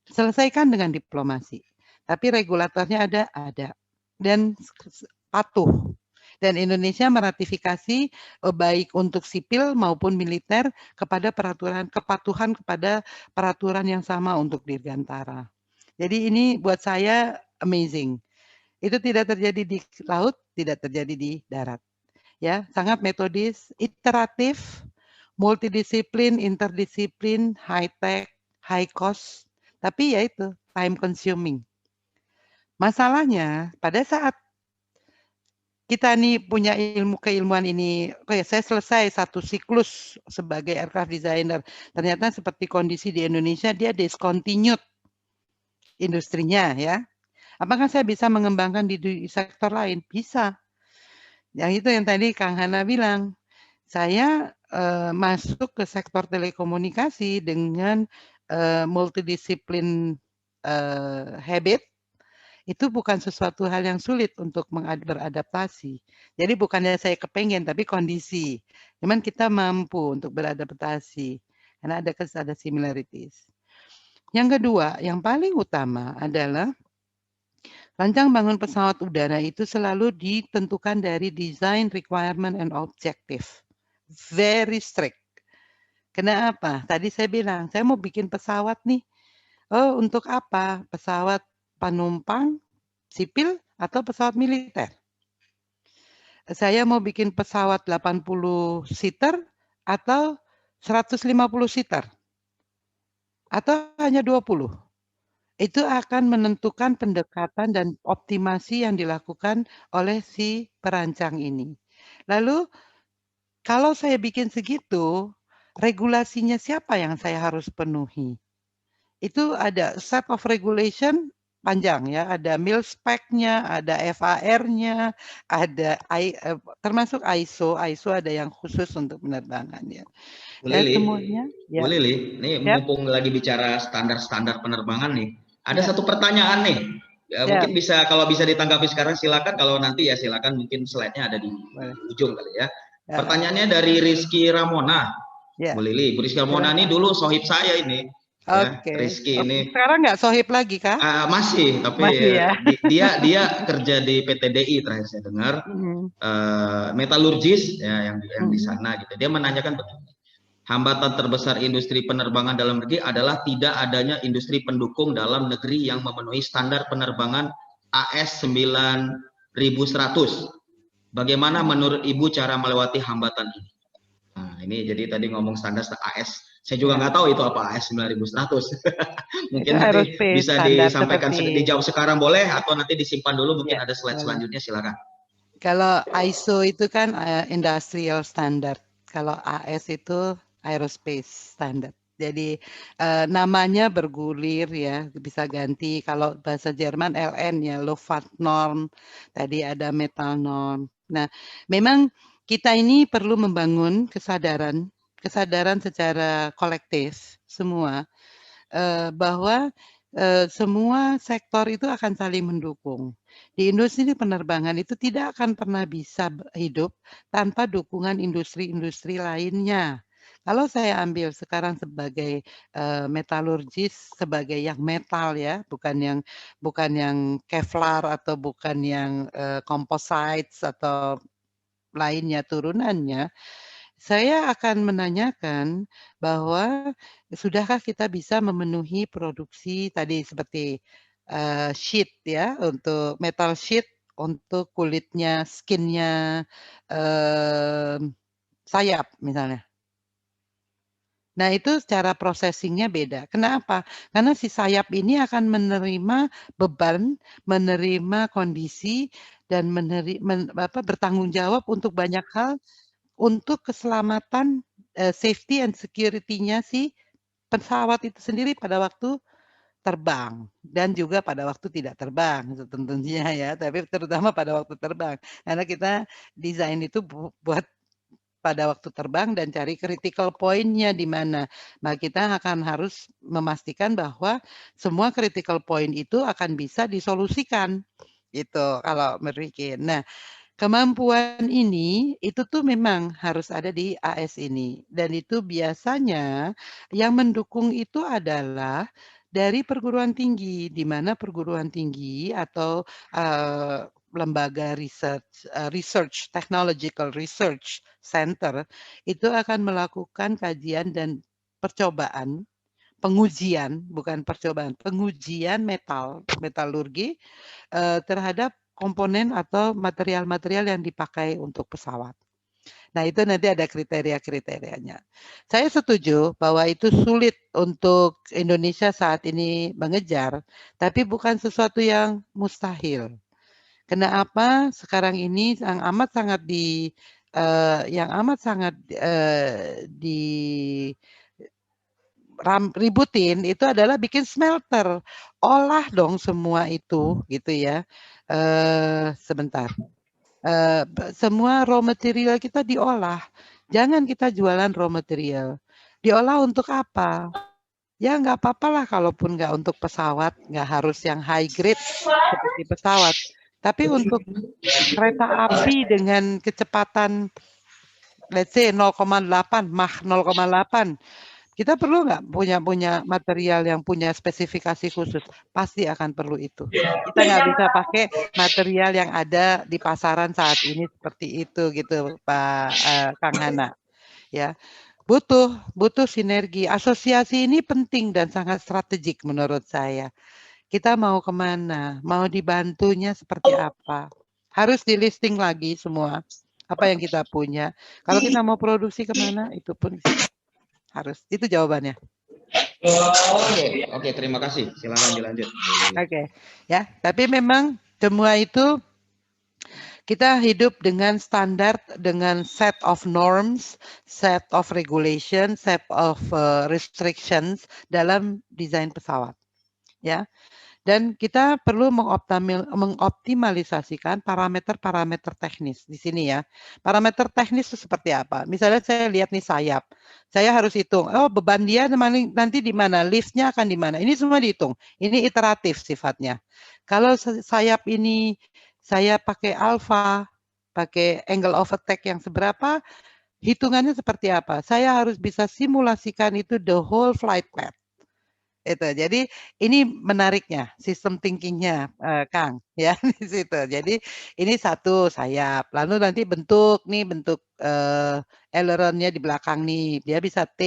selesaikan dengan diplomasi. Tapi regulatornya ada. Dan patuh. Dan Indonesia meratifikasi baik untuk sipil maupun militer kepada kepatuhan kepada peraturan yang sama untuk dirgantara. Jadi ini buat saya amazing. Itu tidak terjadi di laut, tidak terjadi di darat. Ya, sangat metodis, iteratif, multidisiplin, interdisiplin, high tech, high cost, tapi ya itu time consuming. Masalahnya pada saat kita nih punya keilmuan ini, saya selesai satu siklus sebagai aircraft designer. Ternyata seperti kondisi di Indonesia, dia discontinued industrinya ya. Apakah saya bisa mengembangkan di sektor lain? Bisa. Yang itu yang tadi Kang Hana bilang. Saya masuk ke sektor telekomunikasi dengan multidisiplin habit, itu bukan sesuatu hal yang sulit untuk beradaptasi. Jadi bukannya saya kepengen, tapi kondisi. Cuman kita mampu untuk beradaptasi. Karena ada similarities. Yang kedua, yang paling utama adalah rancang bangun pesawat udara itu selalu ditentukan dari design, requirement, and objective. Very strict. Kenapa? Tadi saya bilang, saya mau bikin pesawat nih. Oh, untuk apa? Pesawat penumpang, sipil, atau pesawat militer? Saya mau bikin pesawat 80 seater atau 150 seater? Atau hanya 20? Itu akan menentukan pendekatan dan optimasi yang dilakukan oleh si perancang ini. Lalu kalau saya bikin segitu, regulasinya siapa yang saya harus penuhi? Itu ada set of regulation panjang ya, ada mil spec-nya, ada FAR-nya, ada termasuk ISO. ISO ada yang khusus untuk penerbangannya. Bu Dan Lili, semuanya Bu ya. Lili, ini Siap, mumpung lagi bicara standar-standar penerbangan nih, ada ya, satu pertanyaan nih. siap. Mungkin kalau bisa ditanggapi sekarang silakan, kalau nanti ya silakan, mungkin slide-nya ada di Boleh. ujung kali ya. Ya, Pertanyaannya dari Rizky Ramona, ya. Bu Lili. Bu Rizky Ramona ini Silakan. dulu sohib saya ini, ya. Oke. Rizky ini Sekarang nggak sohib lagi kah? masih, tapi Masih ya. dia kerja di PTDI terakhir saya dengar, metalurgis ya, yang di sana gitu. Dia menanyakan begini. Hambatan terbesar industri penerbangan dalam negeri adalah tidak adanya industri pendukung dalam negeri yang memenuhi standar penerbangan AS 9100. Bagaimana menurut Ibu cara melewati hambatan ini? Nah, ini jadi tadi ngomong standar AS. Saya juga nggak tahu itu apa AS 9100. Itu Mungkin nanti aerospace bisa standar disampaikan, seperti dijawab sekarang boleh, atau nanti disimpan dulu, mungkin ya, ada slide boleh. selanjutnya, silakan. Kalau ISO itu kan industrial standard. Kalau AS itu aerospace standard. Jadi namanya bergulir ya, bisa ganti. Kalau bahasa Jerman LN ya, Luftfahrt Norm. Tadi ada metal norm. Nah, memang kita ini perlu membangun kesadaran secara kolektif semua bahwa semua sektor itu akan saling mendukung. Di industri penerbangan itu tidak akan pernah bisa hidup tanpa dukungan industri-industri lainnya. Kalau saya ambil sekarang sebagai metalurgis, sebagai yang metal ya, bukan yang Kevlar atau bukan yang composites atau lainnya turunannya, saya akan menanyakan bahwa sudahkah kita bisa memenuhi produksi tadi seperti sheet ya, untuk metal sheet, untuk kulitnya, skin-nya sayap misalnya. Nah, itu cara processing-nya beda. Kenapa? Karena si sayap ini akan menerima beban, menerima kondisi, dan bertanggung jawab untuk banyak hal, untuk keselamatan, safety and security-nya si pesawat itu sendiri pada waktu terbang dan juga pada waktu tidak terbang tentunya ya, tapi terutama pada waktu terbang. Karena kita desain itu buat pada waktu terbang dan cari critical point-nya di mana. Nah, kita akan harus memastikan bahwa semua critical point itu akan bisa disolusikan. Gitu kalau berpikir. Nah, kemampuan ini itu tuh memang harus ada di AS ini dan itu biasanya yang mendukung itu adalah dari perguruan tinggi, di mana perguruan tinggi atau, lembaga research technological research center itu akan melakukan kajian dan percobaan, pengujian, bukan percobaan, pengujian metalurgi terhadap komponen atau material-material yang dipakai untuk pesawat. Nah, itu nanti ada kriteria-kriterianya. Saya setuju bahwa itu sulit untuk Indonesia saat ini mengejar, tapi bukan sesuatu yang mustahil. Kenapa sekarang ini yang amat sangat ributin itu adalah bikin smelter. Olah dong semua itu gitu ya. Sebentar. Semua raw material kita diolah. Jangan kita jualan raw material. Diolah untuk apa? Ya nggak apa-apalah kalaupun nggak untuk pesawat, nggak harus yang high grade seperti pesawat. Tapi untuk kereta api dengan kecepatan let's say 0,8, Mach 0,8, kita perlu nggak punya material yang punya spesifikasi khusus? Pasti akan perlu itu. Kita nggak bisa pakai material yang ada di pasaran saat ini seperti itu gitu, Pak Kang Hana. Ya, butuh sinergi. Asosiasi ini penting dan sangat strategik menurut saya. Kita mau kemana? Mau dibantunya seperti apa? Harus di listing lagi semua apa yang kita punya. Kalau kita mau produksi kemana, itu pun harus. Itu jawabannya. Oke, terima kasih. Silakan dilanjut. Oke, ya. Tapi memang semua itu kita hidup dengan standar, dengan set of norms, set of regulation, set of restrictions dalam desain pesawat. Ya. Dan kita perlu mengoptimalisasikan parameter-parameter teknis di sini ya. Parameter teknis itu seperti apa? Misalnya saya lihat nih sayap. Saya harus hitung, oh beban dia nanti di mana, liftnya akan di mana. Ini semua dihitung. Ini iteratif sifatnya. Kalau sayap ini saya pakai alpha, pakai angle of attack yang seberapa, hitungannya seperti apa? Saya harus bisa simulasikan itu the whole flight path. Itu. Jadi ini menariknya sistem thinking-nya Kang ya di situ. Jadi ini satu sayap, lalu nanti bentuk aileronnya di belakang nih, dia bisa T,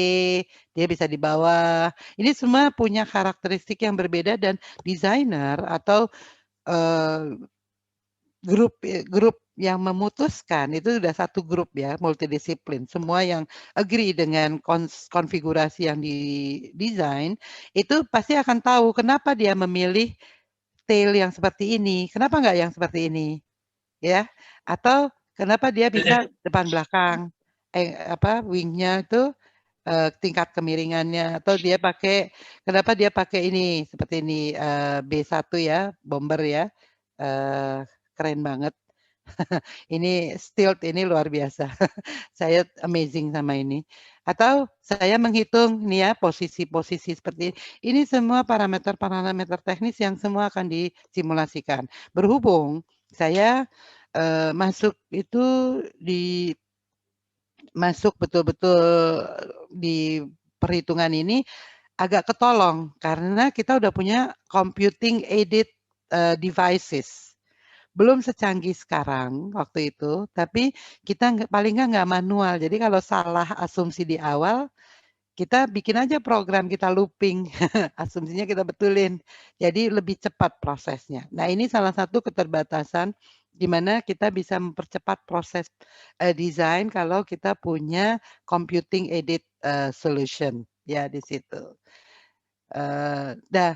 dia bisa di bawah. Ini semua punya karakteristik yang berbeda dan desainer atau grup yang memutuskan itu sudah satu grup ya, multidisiplin. Semua yang agree dengan konfigurasi yang didesain itu pasti akan tahu kenapa dia memilih tail yang seperti ini, kenapa nggak yang seperti ini, ya? Atau kenapa dia bisa depan belakang, wingnya itu tingkat kemiringannya, atau kenapa dia pakai ini seperti ini B1 ya, bomber ya, keren banget. Ini stilt ini luar biasa. Saya amazing sama ini. Atau saya menghitung nih ya posisi-posisi seperti ini. Ini semua parameter-parameter teknis yang semua akan disimulasikan. Berhubung saya masuk betul-betul di perhitungan ini agak ketolong karena kita udah punya computing aided devices. Belum secanggih sekarang waktu itu, tapi kita paling nggak manual. Jadi kalau salah asumsi di awal, kita bikin aja program, kita looping, asumsinya kita betulin. Jadi lebih cepat prosesnya. Nah ini salah satu keterbatasan di mana kita bisa mempercepat proses desain kalau kita punya computing aided solution ya di situ. Nah,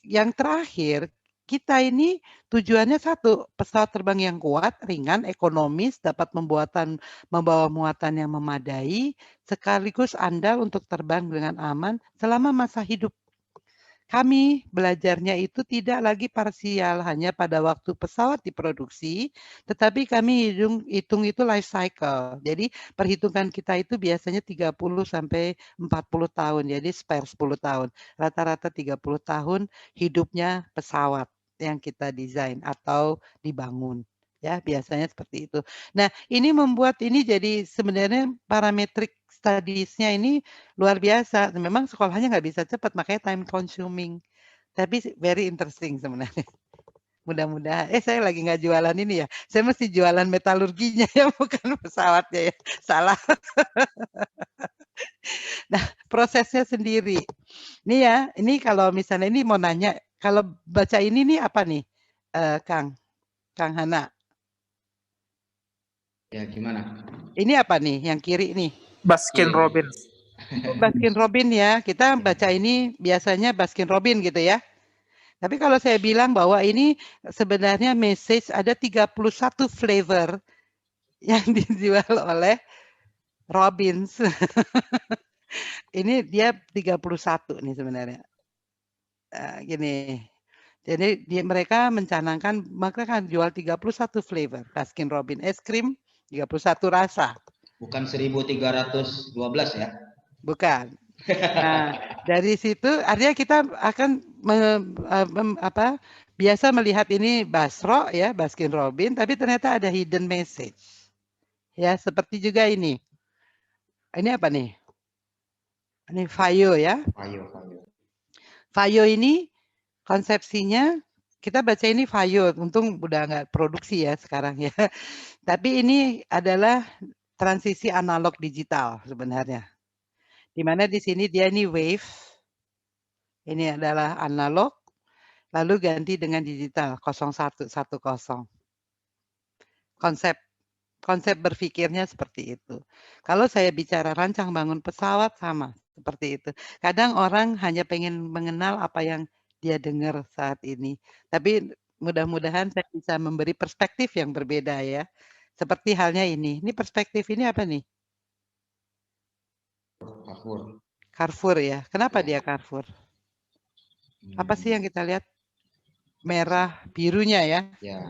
yang terakhir, kita ini tujuannya satu, pesawat terbang yang kuat, ringan, ekonomis, dapat membawa muatan yang memadai, sekaligus andal untuk terbang dengan aman selama masa hidup. kami belajarnya itu tidak lagi parsial hanya pada waktu pesawat diproduksi, tetapi kami hitung itu life cycle. Jadi perhitungan kita itu biasanya 30 sampai 40 tahun, jadi spare 10 tahun. Rata-rata 30 tahun hidupnya pesawat yang kita desain atau dibangun. Ya, biasanya seperti itu. Nah, ini membuat ini jadi sebenarnya parametric studies-nya ini luar biasa. Memang sekolahnya nggak bisa cepat, makanya time consuming. Tapi very interesting sebenarnya. Mudah-mudahan. Saya lagi nggak jualan ini ya. Saya mesti jualan metalurginya ya, bukan pesawatnya ya. Salah. Nah, prosesnya sendiri. Ini ya, ini kalau misalnya ini mau nanya, kalau baca ini nih apa nih, Kang Hana? Ya, gimana? Ini apa nih, yang kiri nih? Baskin Robbins. Baskin Robin ya, kita baca ini biasanya Baskin Robin gitu ya. Tapi kalau saya bilang bahwa ini sebenarnya message ada 31 flavor yang dijual oleh Robbins. Ini dia 31 nih sebenarnya. Gini. Jadi mereka mencanangkan mereka kan jual 31 flavor Baskin Robbins es krim 31 rasa. Bukan 1312 ya? Bukan. Nah, dari situ artinya kita akan biasa melihat ini Basro ya, Baskin Robbins, tapi ternyata ada hidden message. Ya, seperti juga ini. Ini apa nih? Ini Vaio ya. Vaio ini konsepsinya kita baca ini Vaio, untung udah nggak produksi ya sekarang ya. Tapi ini adalah transisi analog digital sebenarnya. Di mana di sini dia ini wave. Ini adalah analog, lalu ganti dengan digital 0110. Konsep berpikirnya seperti itu. Kalau saya bicara rancang bangun pesawat sama seperti itu. Kadang orang hanya pengen mengenal apa yang dia dengar saat ini. Tapi mudah-mudahan saya bisa memberi perspektif yang berbeda ya. Seperti halnya ini. Ini perspektif ini apa nih? Carrefour ya. Kenapa dia Carrefour? Apa sih yang kita lihat? Merah birunya ya. Ya,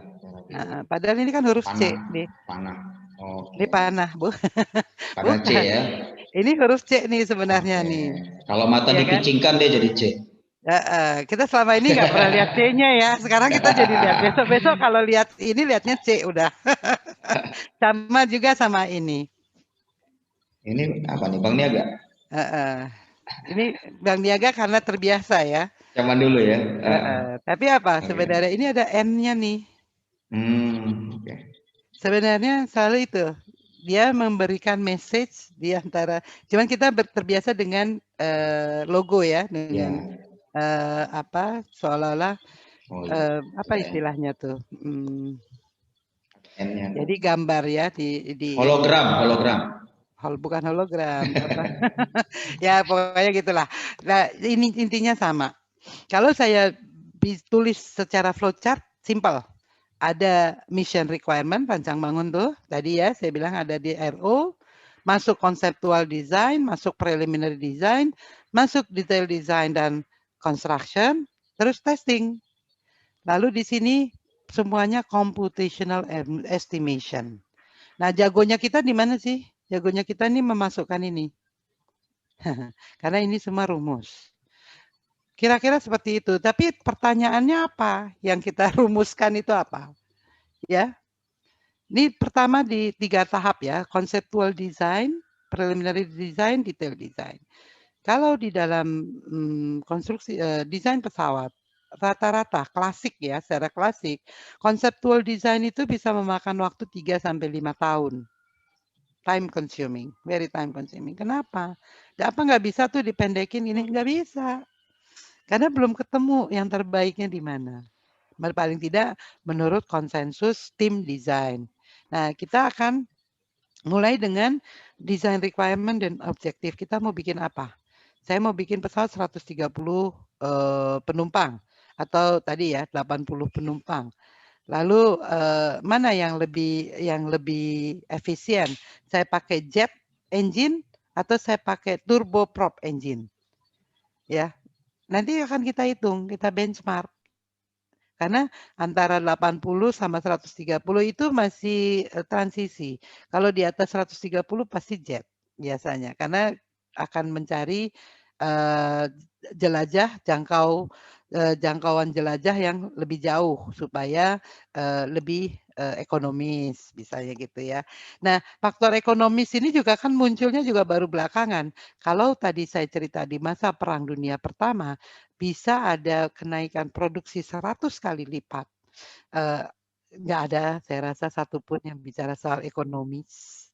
Padahal ini kan huruf C nih. Panah. Oh, ini panah, Bu. Karena C ya. Ini huruf C nih sebenarnya nih. Kalau mata ya dipicingkan dia jadi C. Kita selama ini nggak pernah lihat C-nya ya. Sekarang kita jadi lihat. Besok-besok kalau lihat ini lihatnya C udah. Sama juga sama ini. Ini apa nih, Bang Niaga? Ini Bang Niaga karena terbiasa ya. Zaman dulu ya. Tapi apa? Sebenarnya ini ada N-nya nih. Sebenarnya selalu itu. Dia memberikan message di antara. Cuman kita terbiasa dengan logo ya, dengan seolah-olah apa istilahnya tuh? Jadi gambar ya di hologram. Bukan hologram. Ya pokoknya gitulah. Nah ini intinya sama. Kalau saya tulis secara flowchart, simple. Ada mission requirement, rancang bangun tuh. Tadi ya saya bilang ada di RO, masuk conceptual design, masuk preliminary design, masuk detail design dan construction, terus testing. Lalu di sini semuanya computational estimation. Nah, jagonya kita di mana sih? Jagonya kita ini memasukkan ini. Karena ini semua rumus. Kira-kira seperti itu. Tapi pertanyaannya apa? Yang kita rumuskan itu apa? Ya. Ini pertama di 3 tahap ya. Conceptual design, preliminary design, detail design. Kalau di dalam konstruksi desain pesawat, rata-rata klasik ya, secara klasik, conceptual design itu bisa memakan waktu 3 sampai 5 tahun. Time consuming, very time consuming. Kenapa? Apa nggak bisa tuh dipendekin ini? Nggak bisa. Karena belum ketemu yang terbaiknya di mana. Paling tidak menurut konsensus tim desain. Nah, kita akan mulai dengan design requirement dan objektif. Kita mau bikin apa? Saya mau bikin pesawat 130 penumpang atau tadi ya 80 penumpang. Lalu mana yang lebih efisien? Saya pakai jet engine atau saya pakai turboprop engine? Ya. nanti akan kita hitung, kita benchmark. Karena antara 80 sama 130 itu masih, transisi. Kalau di atas 130 pasti jet biasanya, karena akan mencari, eee, jangkauan jelajah yang lebih jauh supaya, lebih, ekonomis misalnya gitu ya. Nah, faktor ekonomis ini juga kan munculnya juga baru belakangan. Kalau tadi saya cerita di masa Perang Dunia Pertama, bisa ada kenaikan produksi 100 kali lipat. Eee, nggak ada saya rasa satupun yang bicara soal ekonomis.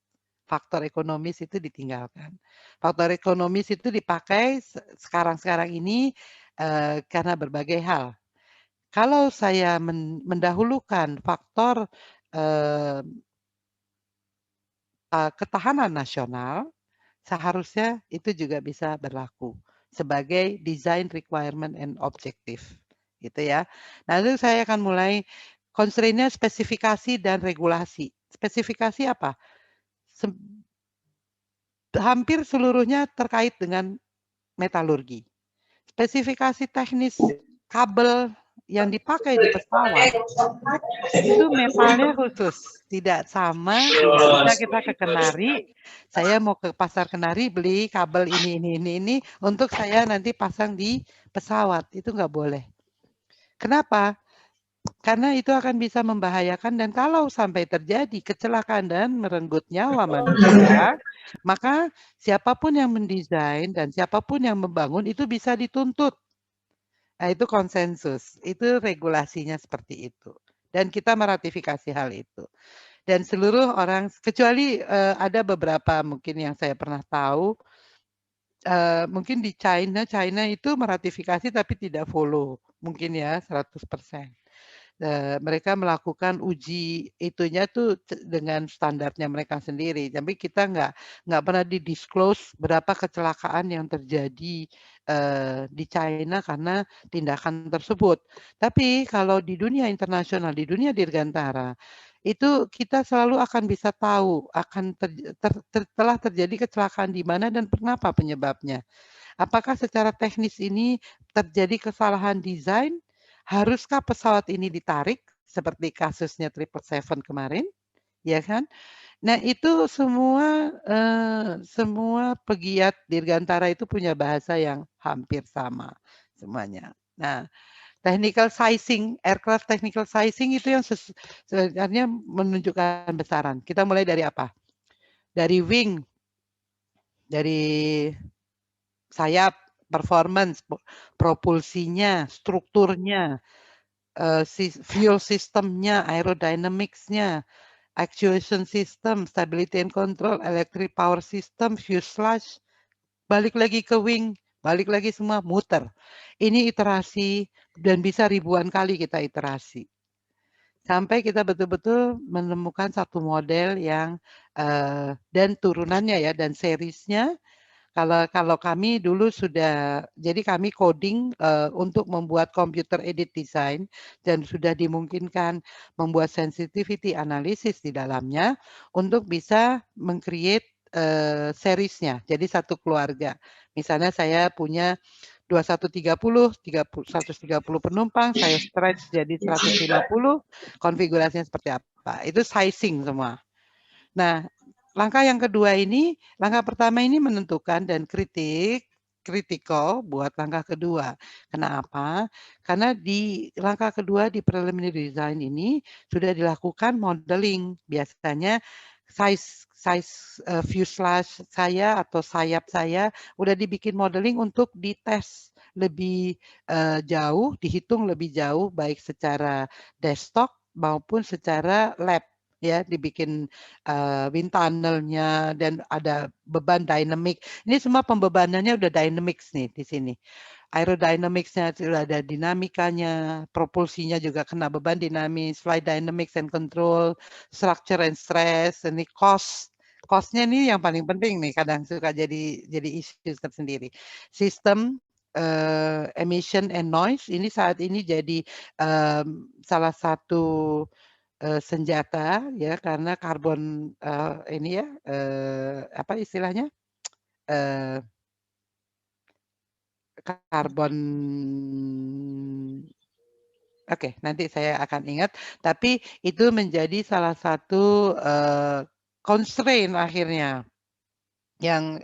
Faktor ekonomis itu ditinggalkan. Faktor ekonomis itu dipakai sekarang-sekarang ini, karena berbagai hal. Kalau saya mendahulukan faktor, eee ketahanan nasional, seharusnya itu juga bisa berlaku sebagai design requirement and objective, gitu ya. Nah, itu saya akan mulai constraint-nya spesifikasi dan regulasi. Spesifikasi apa? Hampir seluruhnya terkait dengan metalurgi. Spesifikasi teknis kabel yang dipakai di pesawat itu metalnya khusus, tidak sama ketika kita ke Kenari, saya mau ke pasar Kenari beli kabel ini untuk saya nanti pasang di pesawat, itu nggak boleh. Kenapa? Karena itu akan bisa membahayakan dan kalau sampai terjadi kecelakaan dan merenggut nyawa manusia, maka siapapun yang mendesain dan siapapun yang membangun itu bisa dituntut. Nah, itu konsensus, itu regulasinya seperti itu. Dan kita meratifikasi hal itu. Dan seluruh orang, kecuali ada beberapa mungkin yang saya pernah tahu, mungkin di China, China itu meratifikasi tapi tidak follow, mungkin ya 100%. Mereka melakukan uji itunya tuh dengan standarnya mereka sendiri. Tapi kita nggak pernah di-disclose berapa kecelakaan yang terjadi di China karena tindakan tersebut. Tapi kalau di dunia internasional, di dunia dirgantara, itu kita selalu akan bisa tahu akan telah terjadi kecelakaan di mana dan kenapa penyebabnya. Apakah secara teknis ini terjadi kesalahan desain? Haruskah pesawat ini ditarik seperti kasusnya 777 kemarin, ya kan? Nah, itu semua pegiat dirgantara itu punya bahasa yang hampir sama semuanya. Nah, technical sizing, aircraft technical sizing itu yang sebenarnya menunjukkan besaran. Kita mulai dari apa? Dari wing, dari sayap, performance, propulsinya, strukturnya, fuel systemnya, aerodynamics-nya, actuation system, stability and control, electric power system, fuselage, balik lagi ke wing, balik lagi semua muter. Ini iterasi dan bisa ribuan kali kita iterasi. Sampai kita betul-betul menemukan satu model yang dan turunannya ya dan seriesnya kalau kami dulu sudah jadi kami coding, untuk membuat computer aided design dan sudah dimungkinkan membuat sensitivity analysis di dalamnya untuk bisa meng-create, seriesnya. Jadi satu keluarga. Misalnya saya punya 130 penumpang, saya stretch jadi 150, konfigurasinya seperti apa. Itu sizing semua. Nah, langkah yang kedua ini, langkah pertama ini menentukan dan critical buat langkah kedua. Kenapa? Karena di langkah kedua di preliminary design ini sudah dilakukan modeling. Biasanya size fuselage saya atau sayap saya udah dibikin modeling untuk dites lebih jauh, dihitung lebih jauh baik secara desktop maupun secara lab ya dibikin wind tunnel-nya dan ada beban dynamic. Ini semua pembebanannya udah dynamics nih di sini. Aerodynamics-nya sudah ada dinamikanya, propulsinya juga kena beban dinamis, flight dynamics and control, structure and stress, ini cost. Cost-nya nih yang paling penting nih kadang suka jadi isu tersendiri. Sistem emission and noise ini saat ini jadi salah satu senjata ya karena karbon ini ya apa istilahnya karbon Oke, nanti saya akan ingat, tapi itu menjadi salah satu, constraint akhirnya yang,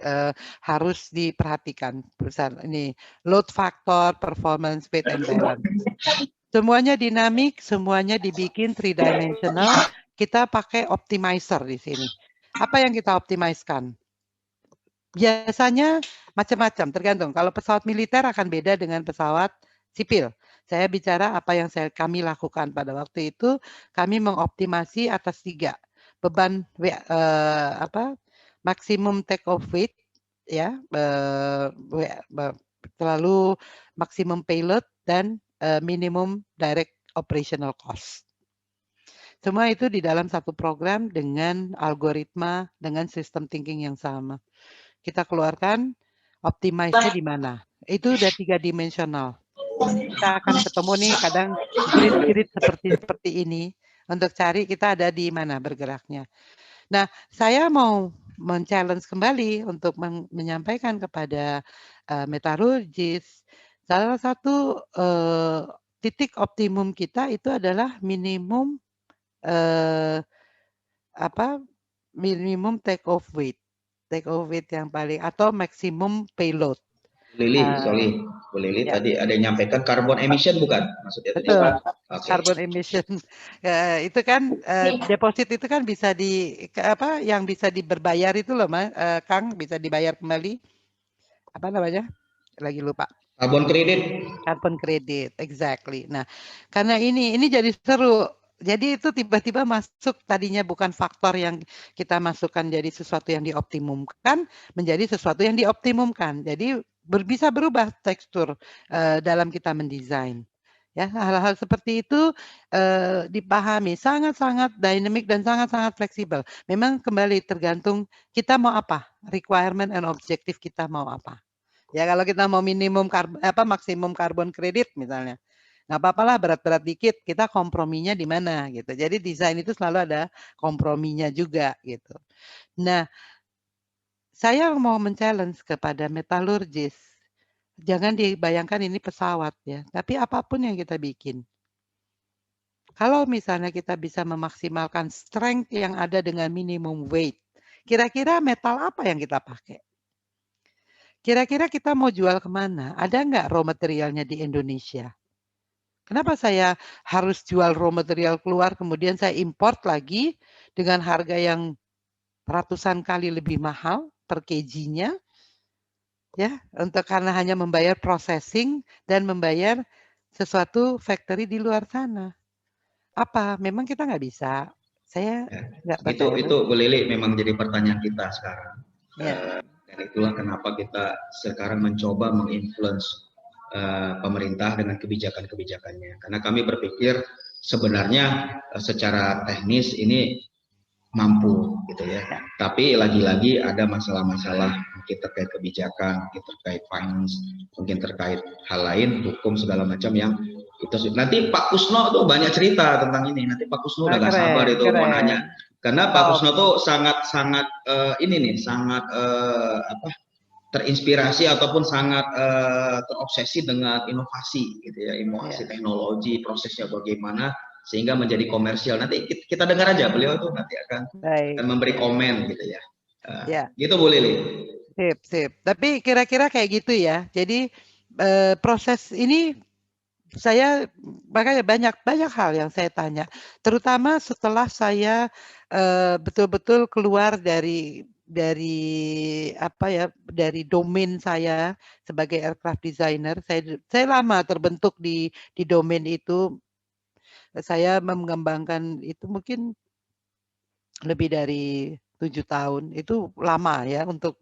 harus diperhatikan perusahaan ini, load factor, performance, weight, and balance. Semuanya dinamik, semuanya dibikin 3 dimensional, kita pakai optimizer di sini. Apa yang kita optimize-kan? Biasanya macam-macam, tergantung. Kalau pesawat militer akan beda dengan pesawat sipil. Saya bicara apa yang kami lakukan pada waktu itu, kami mengoptimasi atas 3 beban maksimum take off weight ya, lalu maksimum payload dan minimum direct operational cost. Semua itu di dalam satu program dengan algoritma, dengan sistem thinking yang sama. Kita keluarkan optimize-nya di mana. Itu udah 3 dimensional. Kita akan ketemu nih kadang grid-grid seperti ini untuk cari kita ada di mana bergeraknya. Nah, saya mau men-challenge kembali untuk menyampaikan kepada metalurgis, salah satu titik optimum kita itu adalah minimum minimum take off weight yang paling atau maksimum payload. Bu Lili Ya. tadi ada yang nyampaikan carbon emission bukan maksudnya tadi? Betul. Okay. Carbon emission itu kan deposit itu kan bisa yang bisa berbayar itu loh, Kang, bisa dibayar kembali. Apa namanya? Lagi lupa. Carbon credit. Carbon credit, exactly. Nah, karena ini jadi seru. Jadi itu tiba-tiba masuk tadinya bukan faktor yang kita masukkan jadi sesuatu yang dioptimumkan menjadi sesuatu yang dioptimumkan. Jadi bisa berubah tekstur dalam kita mendesain. Ya, hal-hal seperti itu dipahami sangat-sangat dynamic dan sangat-sangat fleksibel. Memang kembali tergantung kita mau apa, requirement and objective kita mau apa. Ya kalau kita mau maksimum karbon kredit misalnya, nggak apa-apalah berat-berat dikit, kita komprominya di mana gitu. Jadi desain itu selalu ada komprominya juga gitu. Nah, saya mau men-challenge kepada metalurgis, jangan dibayangkan ini pesawat ya, tapi apapun yang kita bikin. Kalau misalnya kita bisa memaksimalkan strength yang ada dengan minimum weight, kira-kira metal apa yang kita pakai? Kira-kira kita mau jual kemana? Ada nggak raw materialnya di Indonesia? Kenapa saya harus jual raw material keluar, kemudian saya import lagi dengan harga yang ratusan kali lebih mahal per kg-nya, ya, karena hanya membayar processing dan membayar sesuatu factory di luar sana. Apa? Memang kita nggak bisa. Saya nggak percaya. Itu Bu Lili memang jadi pertanyaan kita sekarang. Ya. Dan itulah kenapa kita sekarang mencoba menginfluence pemerintah dengan kebijakan-kebijakannya. Karena kami berpikir sebenarnya secara teknis ini mampu gitu ya. Tapi lagi-lagi ada masalah-masalah mungkin terkait kebijakan, mungkin terkait finance, mungkin terkait hal lain, hukum segala macam yang itu. Nanti Pak Kusno tuh banyak cerita tentang ini. Nanti Pak Kusno udah gak sabar itu mau nanya. Karena Pak Kusno tuh sangat terinspirasi ataupun sangat terobsesi dengan inovasi gitu ya, inovasi teknologi, prosesnya bagaimana sehingga menjadi komersial. Nanti kita dengar aja beliau tuh nanti akan memberi komen gitu ya. Gitu Bu Lili. Sip. Tapi kira-kira kayak gitu ya. Jadi proses ini saya makanya banyak hal yang saya tanya, terutama setelah saya betul-betul keluar dari domain saya sebagai aircraft designer. Saya lama terbentuk di domain itu. Saya mengembangkan itu mungkin lebih dari 7 tahun. Itu lama ya untuk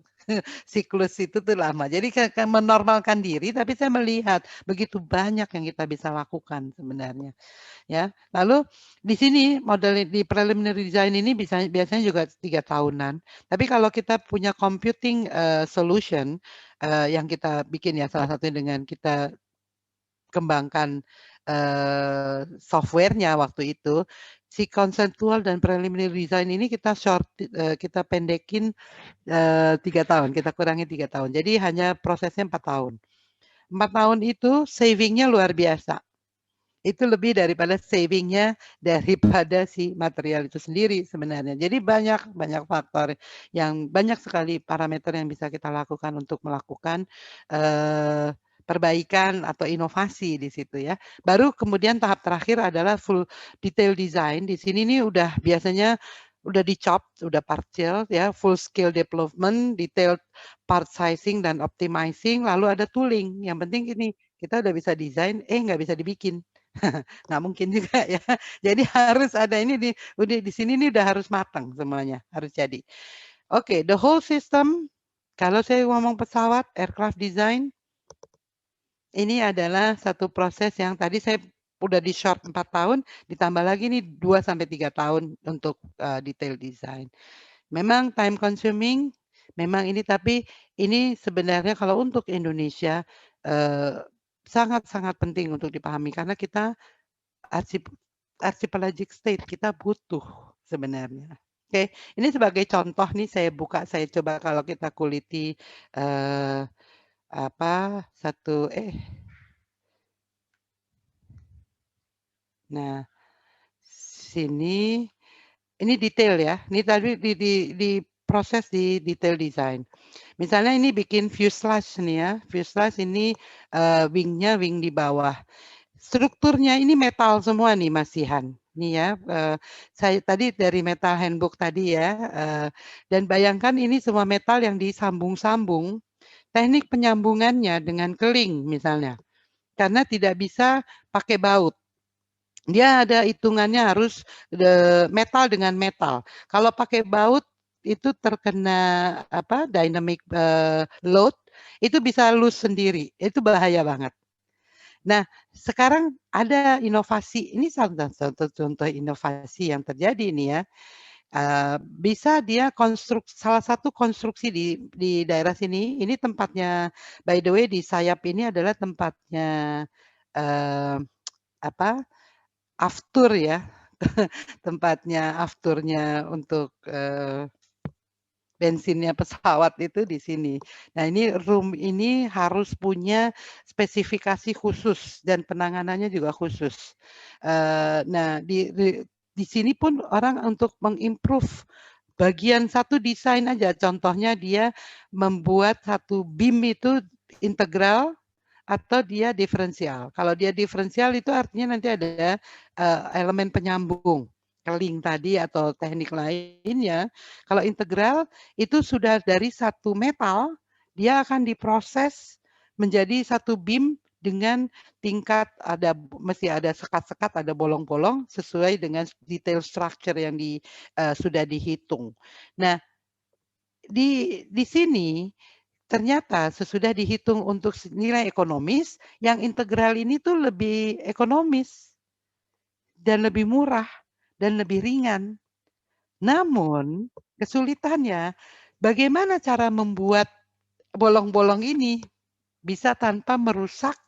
siklus itu tuh lama. Jadi menormalkan diri, tapi saya melihat begitu banyak yang kita bisa lakukan sebenarnya. Ya, lalu di sini model di preliminary design ini biasanya juga 3 tahunan. Tapi kalau kita punya computing solution yang kita bikin ya salah satunya dengan kita kembangkan softwarenya waktu itu, si conceptual dan preliminary design ini kita pendekin 3 tahun, kita kurangi 3 tahun. Jadi hanya prosesnya 4 tahun. 4 tahun itu saving-nya luar biasa. Itu lebih daripada saving-nya daripada si material itu sendiri sebenarnya. Jadi banyak faktor yang banyak sekali parameter yang bisa kita lakukan untuk melakukan, perbaikan atau inovasi di situ ya. Baru kemudian tahap terakhir adalah full detail design. Di sini nih udah biasanya udah di-chop, udah partial ya, full scale development, detailed part sizing dan optimizing, lalu ada tooling. Yang penting gini, kita udah bisa desain, nggak bisa dibikin. Nggak mungkin juga ya. Jadi harus ada ini udah di sini nih udah harus matang semuanya, harus jadi. Oke, the whole system, kalau saya ngomong pesawat, aircraft design, ini adalah satu proses yang tadi saya udah di short 4 tahun, ditambah lagi nih 2 sampai 3 tahun untuk, detail design. Memang time consuming, memang ini tapi ini sebenarnya kalau untuk Indonesia, sangat-sangat penting untuk dipahami karena kita archipelagic state, kita butuh sebenarnya. Oke, ini sebagai contoh nih saya buka, saya coba kalau kita kuliti, apa, nah, sini, ini detail ya, ini tadi di proses di detail design. Misalnya ini bikin fuselage nih ya, fuselage ini, wing-nya wing di bawah. Strukturnya ini metal semua nih Mas Jihan. Nih ya, saya tadi dari metal handbook tadi ya, dan bayangkan ini semua metal yang disambung-sambung, teknik penyambungannya dengan keling misalnya, karena tidak bisa pakai baut. Dia ada hitungannya harus metal dengan metal. Kalau pakai baut itu terkena apa dynamic load, itu bisa loose sendiri, itu bahaya banget. Nah, sekarang ada inovasi, ini salah satu contoh inovasi yang terjadi nih ya, bisa dia salah satu konstruksi di daerah sini, ini tempatnya by the way di sayap ini adalah tempatnya, apa, aftur ya, tempatnya afturnya untuk, bensinnya pesawat itu di sini. Nah, ini room ini harus punya spesifikasi khusus dan penanganannya juga khusus. Nah, di sini pun orang untuk mengimprove bagian satu desain aja, contohnya dia membuat satu beam itu integral atau dia diferensial. Kalau dia diferensial itu artinya nanti ada elemen penyambung keling tadi atau teknik lainnya. Kalau integral itu sudah dari satu metal, dia akan diproses menjadi satu beam dengan tingkat mesti ada sekat-sekat, ada bolong-bolong sesuai dengan detail structure yang sudah dihitung. Nah, di sini ternyata sesudah dihitung untuk nilai ekonomis, yang integral ini tuh lebih ekonomis dan lebih murah dan lebih ringan. Namun kesulitannya bagaimana cara membuat bolong-bolong ini bisa tanpa merusak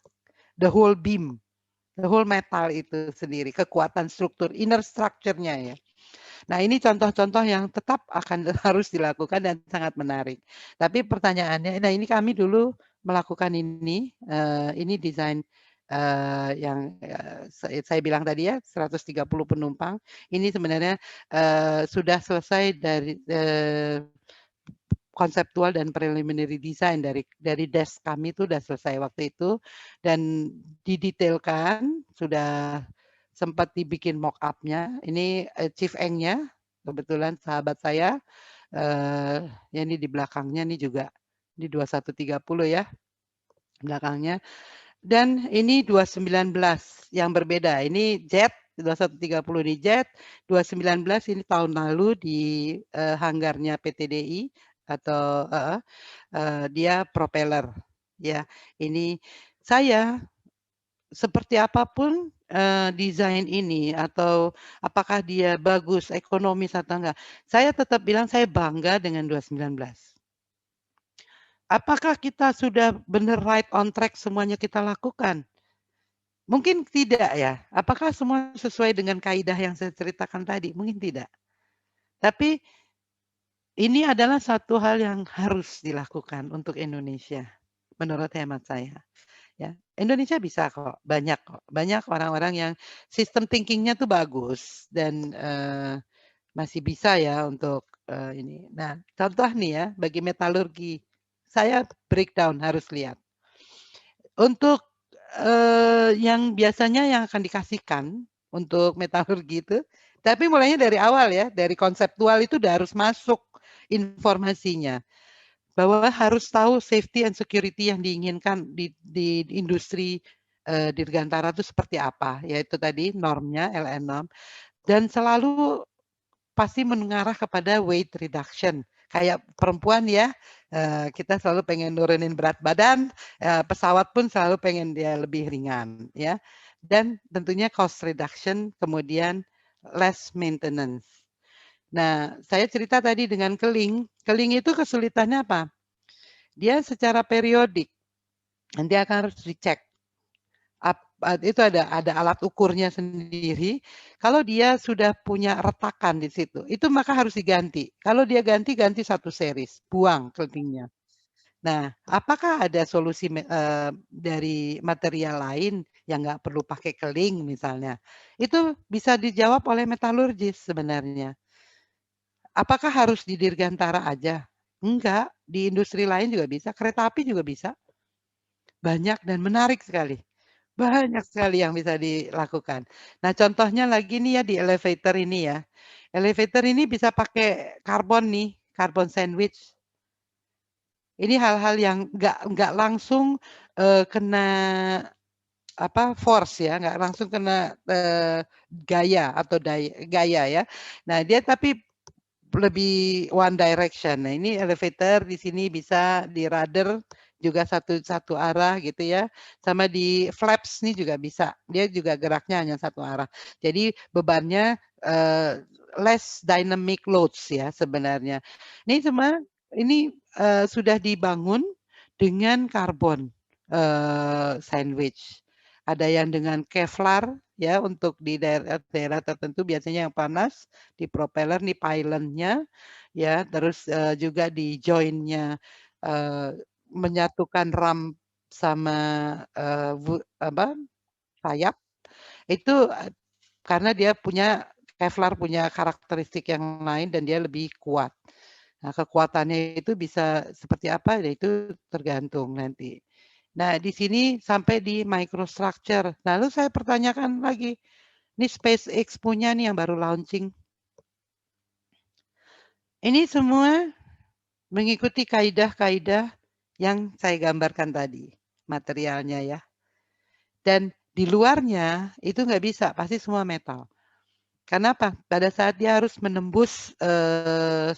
the whole beam, the whole metal itu sendiri, kekuatan struktur, inner structure-nya ya. Nah, ini contoh-contoh yang tetap akan harus dilakukan dan sangat menarik. Tapi pertanyaannya, nah ini kami dulu melakukan ini desain yang saya bilang tadi ya 130 penumpang. Ini sebenarnya sudah selesai dari konseptual dan preliminary design dari desk kami itu sudah selesai waktu itu dan didetailkan, sudah sempat dibikin mock up-nya. Ini Chief Eng-nya, kebetulan sahabat saya, ini di belakangnya nih juga, di 2130 ya, belakangnya. Dan ini 219 yang berbeda, ini jet, 2130 ini jet, 219 ini tahun lalu di hanggarnya PTDI atau dia propeller. Ya, ini saya seperti apapun desain ini atau apakah dia bagus, ekonomis atau enggak, saya tetap bilang saya bangga dengan 219. Apakah kita sudah benar right on track semuanya kita lakukan? Mungkin tidak ya. Apakah semua sesuai dengan kaidah yang saya ceritakan tadi? Mungkin tidak. Tapi ini adalah satu hal yang harus dilakukan untuk Indonesia, menurut hemat saya. Ya, Indonesia bisa kok, banyak orang-orang yang sistem thinking-nya tuh bagus dan masih bisa ya untuk ini. Nah, contoh nih ya bagi metalurgi, saya breakdown harus lihat. Untuk yang biasanya yang akan dikasihkan untuk metalurgi itu, tapi mulainya dari awal ya, dari konseptual itu udah harus masuk informasinya. Bahwa harus tahu safety and security yang diinginkan di industri dirgantara itu seperti apa, yaitu tadi normnya LN norm dan selalu pasti mengarah kepada weight reduction. Kayak perempuan ya, kita selalu pengen nurunin berat badan, pesawat pun selalu pengen dia lebih ringan ya. Dan tentunya cost reduction, kemudian less maintenance. Nah, saya cerita tadi dengan keling. Keling itu kesulitannya apa? Dia secara periodik nanti akan harus dicek. Itu ada alat ukurnya sendiri. Kalau dia sudah punya retakan di situ, itu maka harus diganti. Kalau dia ganti satu series, buang kelingnya. Nah, apakah ada solusi dari material lain yang nggak perlu pakai keling misalnya? Itu bisa dijawab oleh metalurgis sebenarnya. Apakah harus di dirgantara aja? Enggak, di industri lain juga bisa, kereta api juga bisa. Banyak dan menarik sekali. Banyak sekali yang bisa dilakukan. Nah, contohnya lagi nih ya di elevator ini ya. Elevator ini bisa pakai karbon nih, karbon sandwich. Ini hal-hal yang nggak langsung kena apa force ya, nggak langsung kena gaya atau gaya ya. Nah, dia tapi lebih one direction. Nah, ini elevator di sini bisa di rudder juga satu arah gitu ya. Sama di flaps nih juga bisa. Dia juga geraknya hanya satu arah. Jadi bebannya less dynamic loads ya sebenarnya. Ini semua ini sudah dibangun dengan karbon sandwich. Ada yang dengan Kevlar ya untuk di daerah tertentu biasanya yang panas di propeller nih pylonnya ya terus juga di joinnya menyatukan ram sama sayap itu karena dia punya Kevlar punya karakteristik yang lain dan dia lebih kuat. Nah, kekuatannya itu bisa seperti apa ya itu tergantung nanti. Nah, di sini sampai di microstructure. Lalu saya pertanyakan lagi, ini SpaceX punya nih yang baru launching. Ini semua mengikuti kaidah-kaidah yang saya gambarkan tadi, materialnya ya. Dan di luarnya itu nggak bisa, pasti semua metal. Kenapa? Pada saat dia harus menembus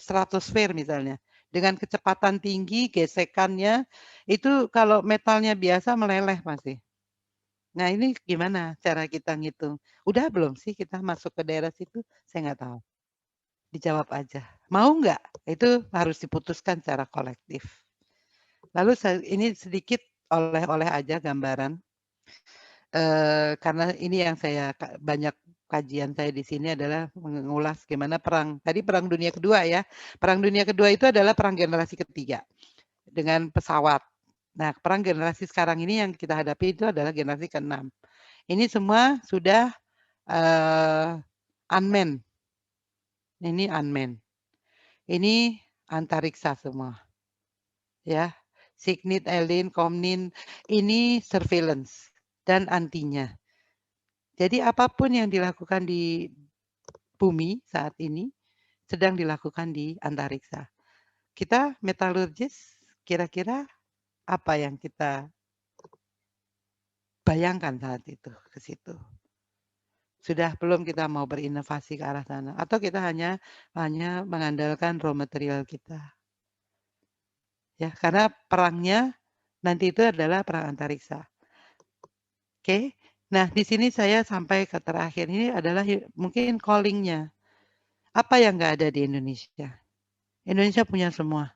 stratosfer misalnya, dengan kecepatan tinggi, gesekannya, itu kalau metalnya biasa meleleh pasti. Nah ini gimana cara kita ngitung? Udah belum sih kita masuk ke daerah situ? Saya nggak tahu. Dijawab aja. Mau nggak? Itu harus diputuskan secara kolektif. Lalu ini sedikit oleh-oleh aja gambaran. Karena ini yang saya banyak kajian saya di sini adalah mengulas gimana perang. Tadi perang dunia kedua ya. Perang dunia kedua itu adalah perang generasi ketiga dengan pesawat. Nah, perang generasi sekarang ini yang kita hadapi itu adalah generasi ke-6. Ini semua sudah unmanned. Ini unmanned. Ini antariksa semua. Ya. Signet, Elin, Komnin, ini surveillance dan antinya. Jadi apapun yang dilakukan di bumi saat ini sedang dilakukan di antariksa. Kita metalurgis, kira-kira apa yang kita bayangkan saat itu ke situ? Sudah belum kita mau berinovasi ke arah sana atau kita hanya mengandalkan raw material kita. Ya, karena perangnya nanti itu adalah perang antariksa. Oke. Nah, di sini saya sampai ke terakhir ini adalah mungkin calling-nya. Apa yang nggak ada di Indonesia? Indonesia punya semua.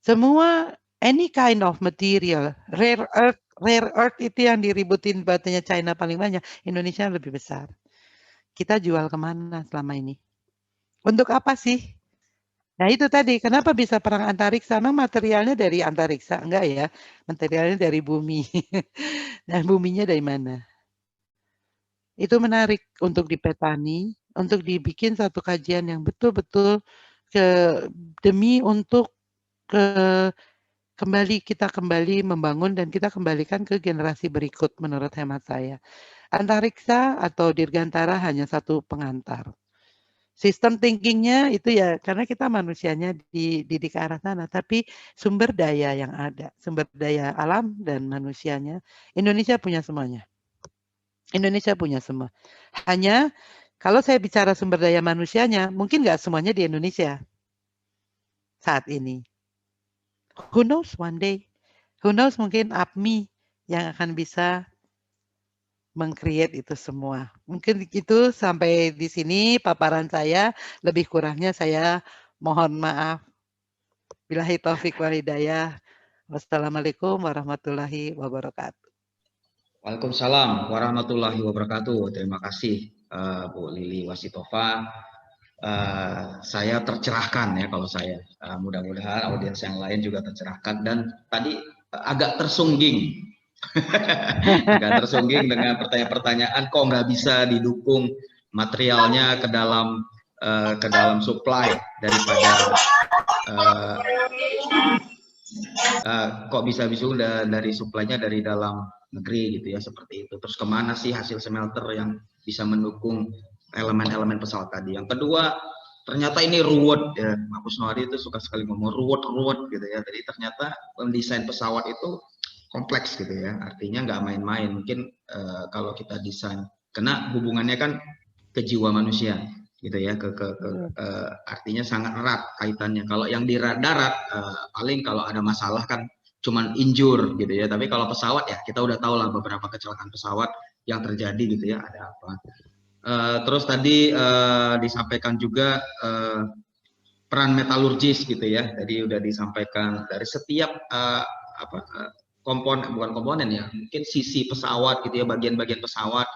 Semua any kind of material, rare earth itu yang diributin batunya China paling banyak, Indonesia lebih besar. Kita jual kemana selama ini? Untuk apa sih? Nah itu tadi, kenapa bisa perang antariksa? Memang materialnya dari antariksa, enggak ya? Materialnya dari bumi. Dan buminya dari mana? Itu menarik untuk dipetani, untuk dibikin satu kajian yang betul-betul ke demi untuk ke kita kembali membangun dan kita kembalikan ke generasi berikut menurut hemat saya. Antariksa atau dirgantara hanya satu pengantar. Sistem thinkingnya itu ya karena kita manusianya dididik ke arah sana, tapi sumber daya yang ada, sumber daya alam dan manusianya, Indonesia punya semuanya. Indonesia punya semua. Hanya kalau saya bicara sumber daya manusianya, mungkin nggak semuanya di Indonesia saat ini. Who knows one day? Who knows mungkin APMI yang akan bisa meng-create itu semua. Mungkin itu sampai di sini paparan saya, lebih kurangnya saya mohon maaf. Billahi taufik wal hidayah. Wassalamualaikum warahmatullahi wabarakatuh. Waalaikumsalam warahmatullahi wabarakatuh. Terima kasih Bu Lili Wasitova. Saya tercerahkan ya kalau saya. Mudah-mudahan audiens yang lain juga tercerahkan dan tadi agak tersungging. Agak tersungging dengan pertanyaan-pertanyaan kok nggak bisa didukung materialnya ke dalam supply daripada kok bisa dari supply-nya dari dalam negeri gitu ya, seperti itu. Terus kemana sih hasil smelter yang bisa mendukung elemen-elemen pesawat tadi. Yang kedua, ternyata ini ruwet ya. Pak Kusnowadi itu suka sekali ngomong ruwet gitu ya. Jadi ternyata mendesain pesawat itu kompleks gitu ya. Artinya nggak main-main. Mungkin kalau kita desain, karena hubungannya kan ke jiwa manusia gitu ya, artinya sangat erat kaitannya. Kalau yang di darat paling kalau ada masalah kan cuman injur gitu ya, tapi kalau pesawat ya kita udah tahu lah beberapa kecelakaan pesawat yang terjadi gitu ya, ada apa. Terus tadi disampaikan juga peran metalurgis gitu ya, jadi udah disampaikan dari setiap bukan komponen ya, mungkin sisi pesawat gitu ya, bagian-bagian pesawat.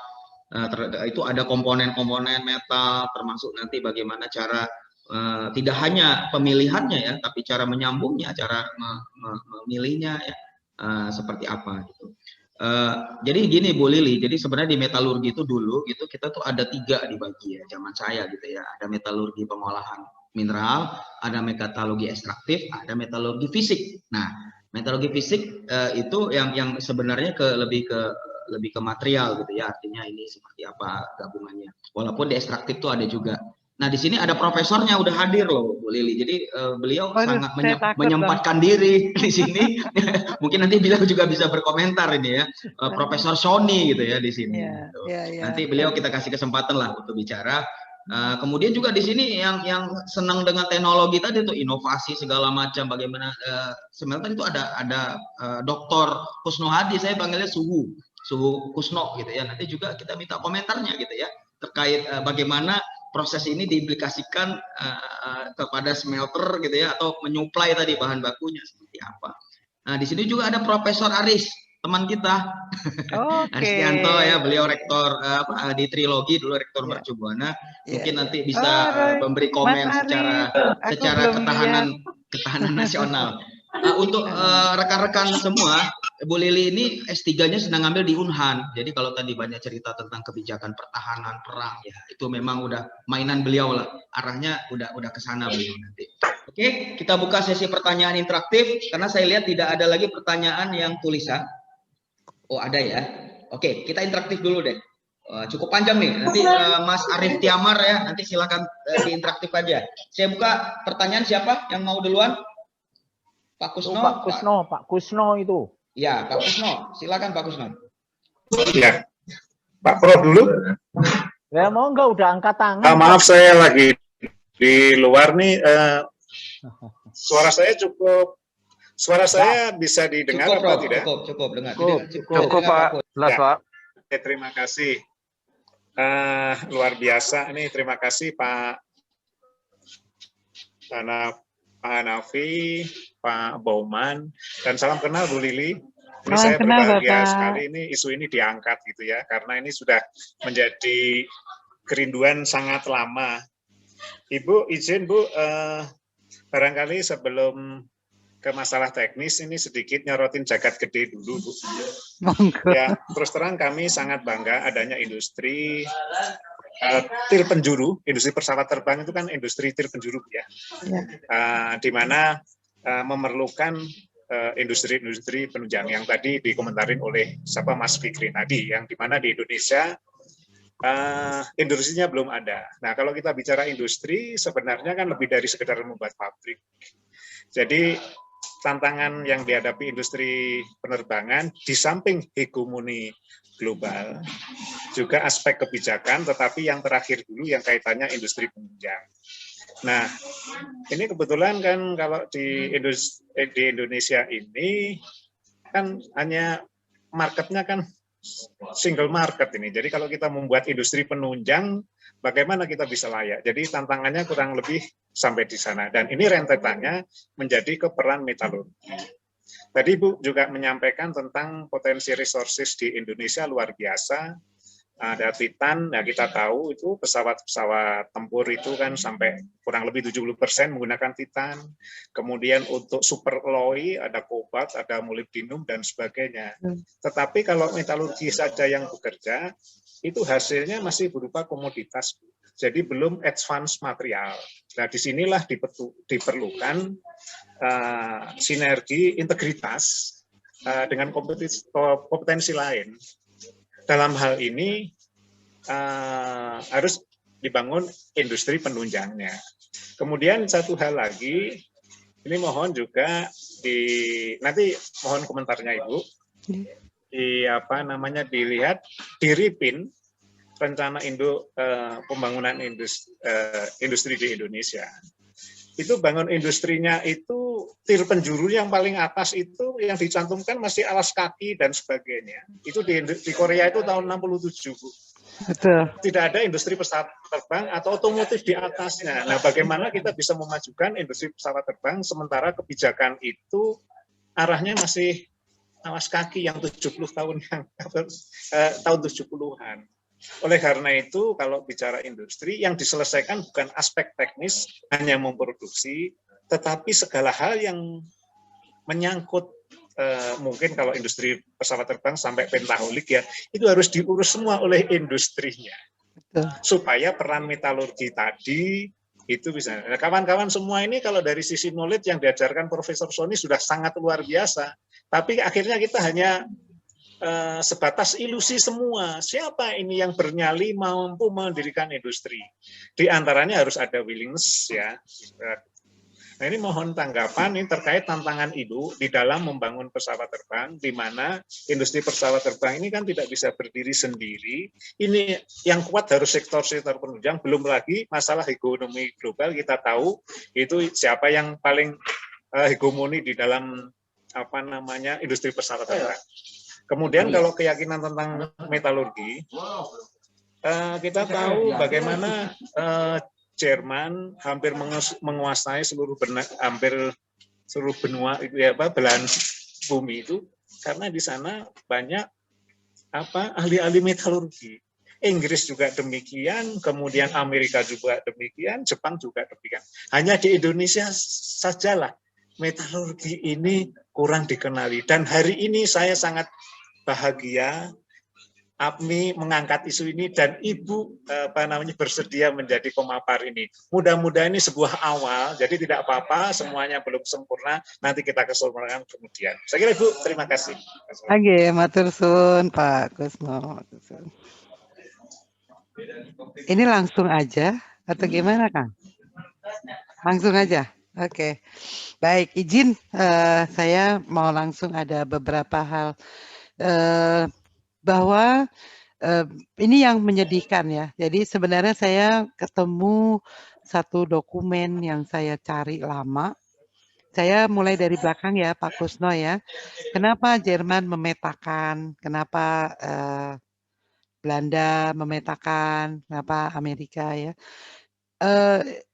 Itu ada komponen-komponen metal, termasuk nanti bagaimana cara tidak hanya pemilihannya ya, tapi cara menyambungnya, cara memilihnya ya, seperti apa gitu. Jadi gini Bu Lili, jadi sebenarnya di metalurgi itu dulu gitu kita tuh ada 3 dibagi ya, zaman saya gitu ya. Ada metalurgi pengolahan mineral, ada metalurgi ekstraktif, ada metalurgi fisik. Nah, metalurgi fisik itu yang sebenarnya lebih ke material gitu ya, artinya ini seperti apa gabungannya. Walaupun di ekstraktif itu ada juga. Nah di sini ada profesornya udah hadir loh Bu Lili, jadi beliau sangat menyempatkan diri di sini. Mungkin nanti beliau juga bisa berkomentar ini ya, Profesor Sony gitu ya di sini. Gitu. Nanti beliau kita kasih kesempatan lah untuk bicara. Kemudian juga di sini yang senang dengan teknologi tadi tuh inovasi segala macam, bagaimana smelter itu ada Dr. Kusno Hadi, saya panggilnya Suhu Kusno gitu ya. Nanti juga kita minta komentarnya gitu ya terkait bagaimana proses ini diaplikasikan kepada smelter gitu ya, atau menyuplai tadi bahan bakunya seperti apa. Nah di sini juga ada Profesor Aris, teman kita. Aris Tianto ya, beliau rektor di Trilogi dulu, rektor Mercu Buana. Mungkin nanti bisa memberi komen secara ketahanan nasional. Untuk rekan-rekan semua, Bu Lili ini S3-nya sedang ngambil di Unhan. Jadi kalau tadi banyak cerita tentang kebijakan pertahanan perang ya, itu memang udah mainan beliau lah. Arahnya udah ke sana beliau nanti. Oke, kita buka sesi pertanyaan interaktif karena saya lihat tidak ada lagi pertanyaan yang tulisan. Oh, ada ya. Oke, kita interaktif dulu deh. Cukup panjang nih. Nanti Mas Arif Tiamar ya, nanti silakan diinteraktif aja. Saya buka pertanyaan, siapa yang mau duluan? Pak Kusno. Pak Kusno itu. Ya, Pak Kusno. Silakan Pak Kusno. Ya, Pak Prof dulu. Ya mau enggak udah angkat tangan. Maaf saya lagi di luar nih. Suara saya bisa didengar cukup, apa tidak? Cukup dengar. Cukup Pak. Jelas Pak. Terima kasih. Luar biasa nih. Terima kasih Pak Hanafi, Pak Bauman, dan salam kenal Bu Lili. Ini saya berbahagia sekali ini isu ini diangkat gitu ya, karena ini sudah menjadi kerinduan sangat lama. Ibu izin Bu, Barangkali sebelum ke masalah teknis ini sedikit nyorotin jagat gede dulu, Bu. Monggo. Ya, terus terang kami sangat bangga adanya industri tir penjuru. Industri pesawat terbang itu kan industri tir penjuru ya. Ya. Di mana memerlukan industri-industri penunjang yang tadi dikomentarin oleh siapa Mas Fikri tadi, yang di mana di Indonesia industrinya belum ada. Nah, kalau kita bicara industri, sebenarnya kan lebih dari sekedar membuat pabrik. Jadi tantangan yang dihadapi industri penerbangan di samping hegemoni global, juga aspek kebijakan, tetapi yang terakhir dulu yang kaitannya industri penunjang. Nah, ini kebetulan kan kalau di Indonesia ini kan hanya marketnya kan single market ini. Jadi kalau kita membuat industri penunjang, bagaimana kita bisa layak? Jadi tantangannya kurang lebih sampai di sana. Dan ini rentetannya menjadi ke peran metalurgi. Tadi Bu juga menyampaikan tentang potensi resources di Indonesia luar biasa. Ada Titan, nah kita tahu itu pesawat-pesawat tempur itu kan sampai kurang lebih 70% menggunakan Titan. Kemudian untuk super alloy ada kobalt, ada molybdenum dan sebagainya. Tetapi kalau metalurgi saja yang bekerja, itu hasilnya masih berupa komoditas. Jadi belum advance material. Nah disinilah diperlukan sinergi integritas dengan kompetensi lain. Dalam hal ini harus dibangun industri penunjangnya. Kemudian satu hal lagi, ini mohon juga nanti mohon komentarnya Ibu, dilihat di RIPIN rencana pembangunan industri di Indonesia. Itu bangun industrinya itu tir penjuru yang paling atas itu yang dicantumkan masih alas kaki dan sebagainya. Itu di Korea itu tahun 67, Bu. Betul. Tidak ada industri pesawat terbang atau otomotif di atasnya. Nah, bagaimana kita bisa memajukan industri pesawat terbang sementara kebijakan itu arahnya masih alas kaki yang 70 tahun tahun 70-an. Oleh karena itu, kalau bicara industri, yang diselesaikan bukan aspek teknis, hanya memproduksi, tetapi segala hal yang menyangkut, mungkin kalau industri pesawat terbang sampai pentaholik ya, itu harus diurus semua oleh industrinya. Betul. Supaya peran metalurgi tadi, itu bisa. Nah, kawan-kawan semua ini kalau dari sisi knowledge yang diajarkan Profesor Sony sudah sangat luar biasa, tapi akhirnya kita hanya sebatas ilusi semua. Siapa ini yang bernyali mampu mendirikan industri? Di antaranya harus ada willingness ya. Nah ini mohon tanggapan ini terkait tantangan itu di dalam membangun pesawat terbang, di mana industri pesawat terbang ini kan tidak bisa berdiri sendiri. Ini yang kuat harus sektor-sektor penunjang. Belum lagi masalah hegemoni global, kita tahu itu siapa yang paling hegemoni di dalam industri pesawat terbang. Kemudian kalau keyakinan tentang metalurgi, kita tahu bagaimana Jerman hampir menguasai hampir seluruh benua itu ya belahan bumi itu karena di sana banyak ahli-ahli metalurgi. Inggris juga demikian, kemudian Amerika juga demikian, Jepang juga demikian. Hanya di Indonesia sajalah metalurgi ini kurang dikenali. Dan hari ini saya sangat bahagia APMI mengangkat isu ini dan Ibu bersedia menjadi pemapar ini. Mudah-mudahan ini sebuah awal, jadi tidak apa-apa, semuanya belum sempurna, nanti kita kesempurnaan kemudian. Saya kira Ibu, terima kasih. Oke, matur suwun Pak Kusno. Ini langsung aja atau gimana Kang? Langsung aja. Oke. Baik, izin saya mau langsung ada beberapa hal bahwa ini yang menyedihkan ya. Jadi sebenarnya saya ketemu satu dokumen yang saya cari lama. Saya mulai dari belakang ya Pak Kusno ya. Kenapa Jerman memetakan, kenapa Belanda memetakan, kenapa Amerika ya.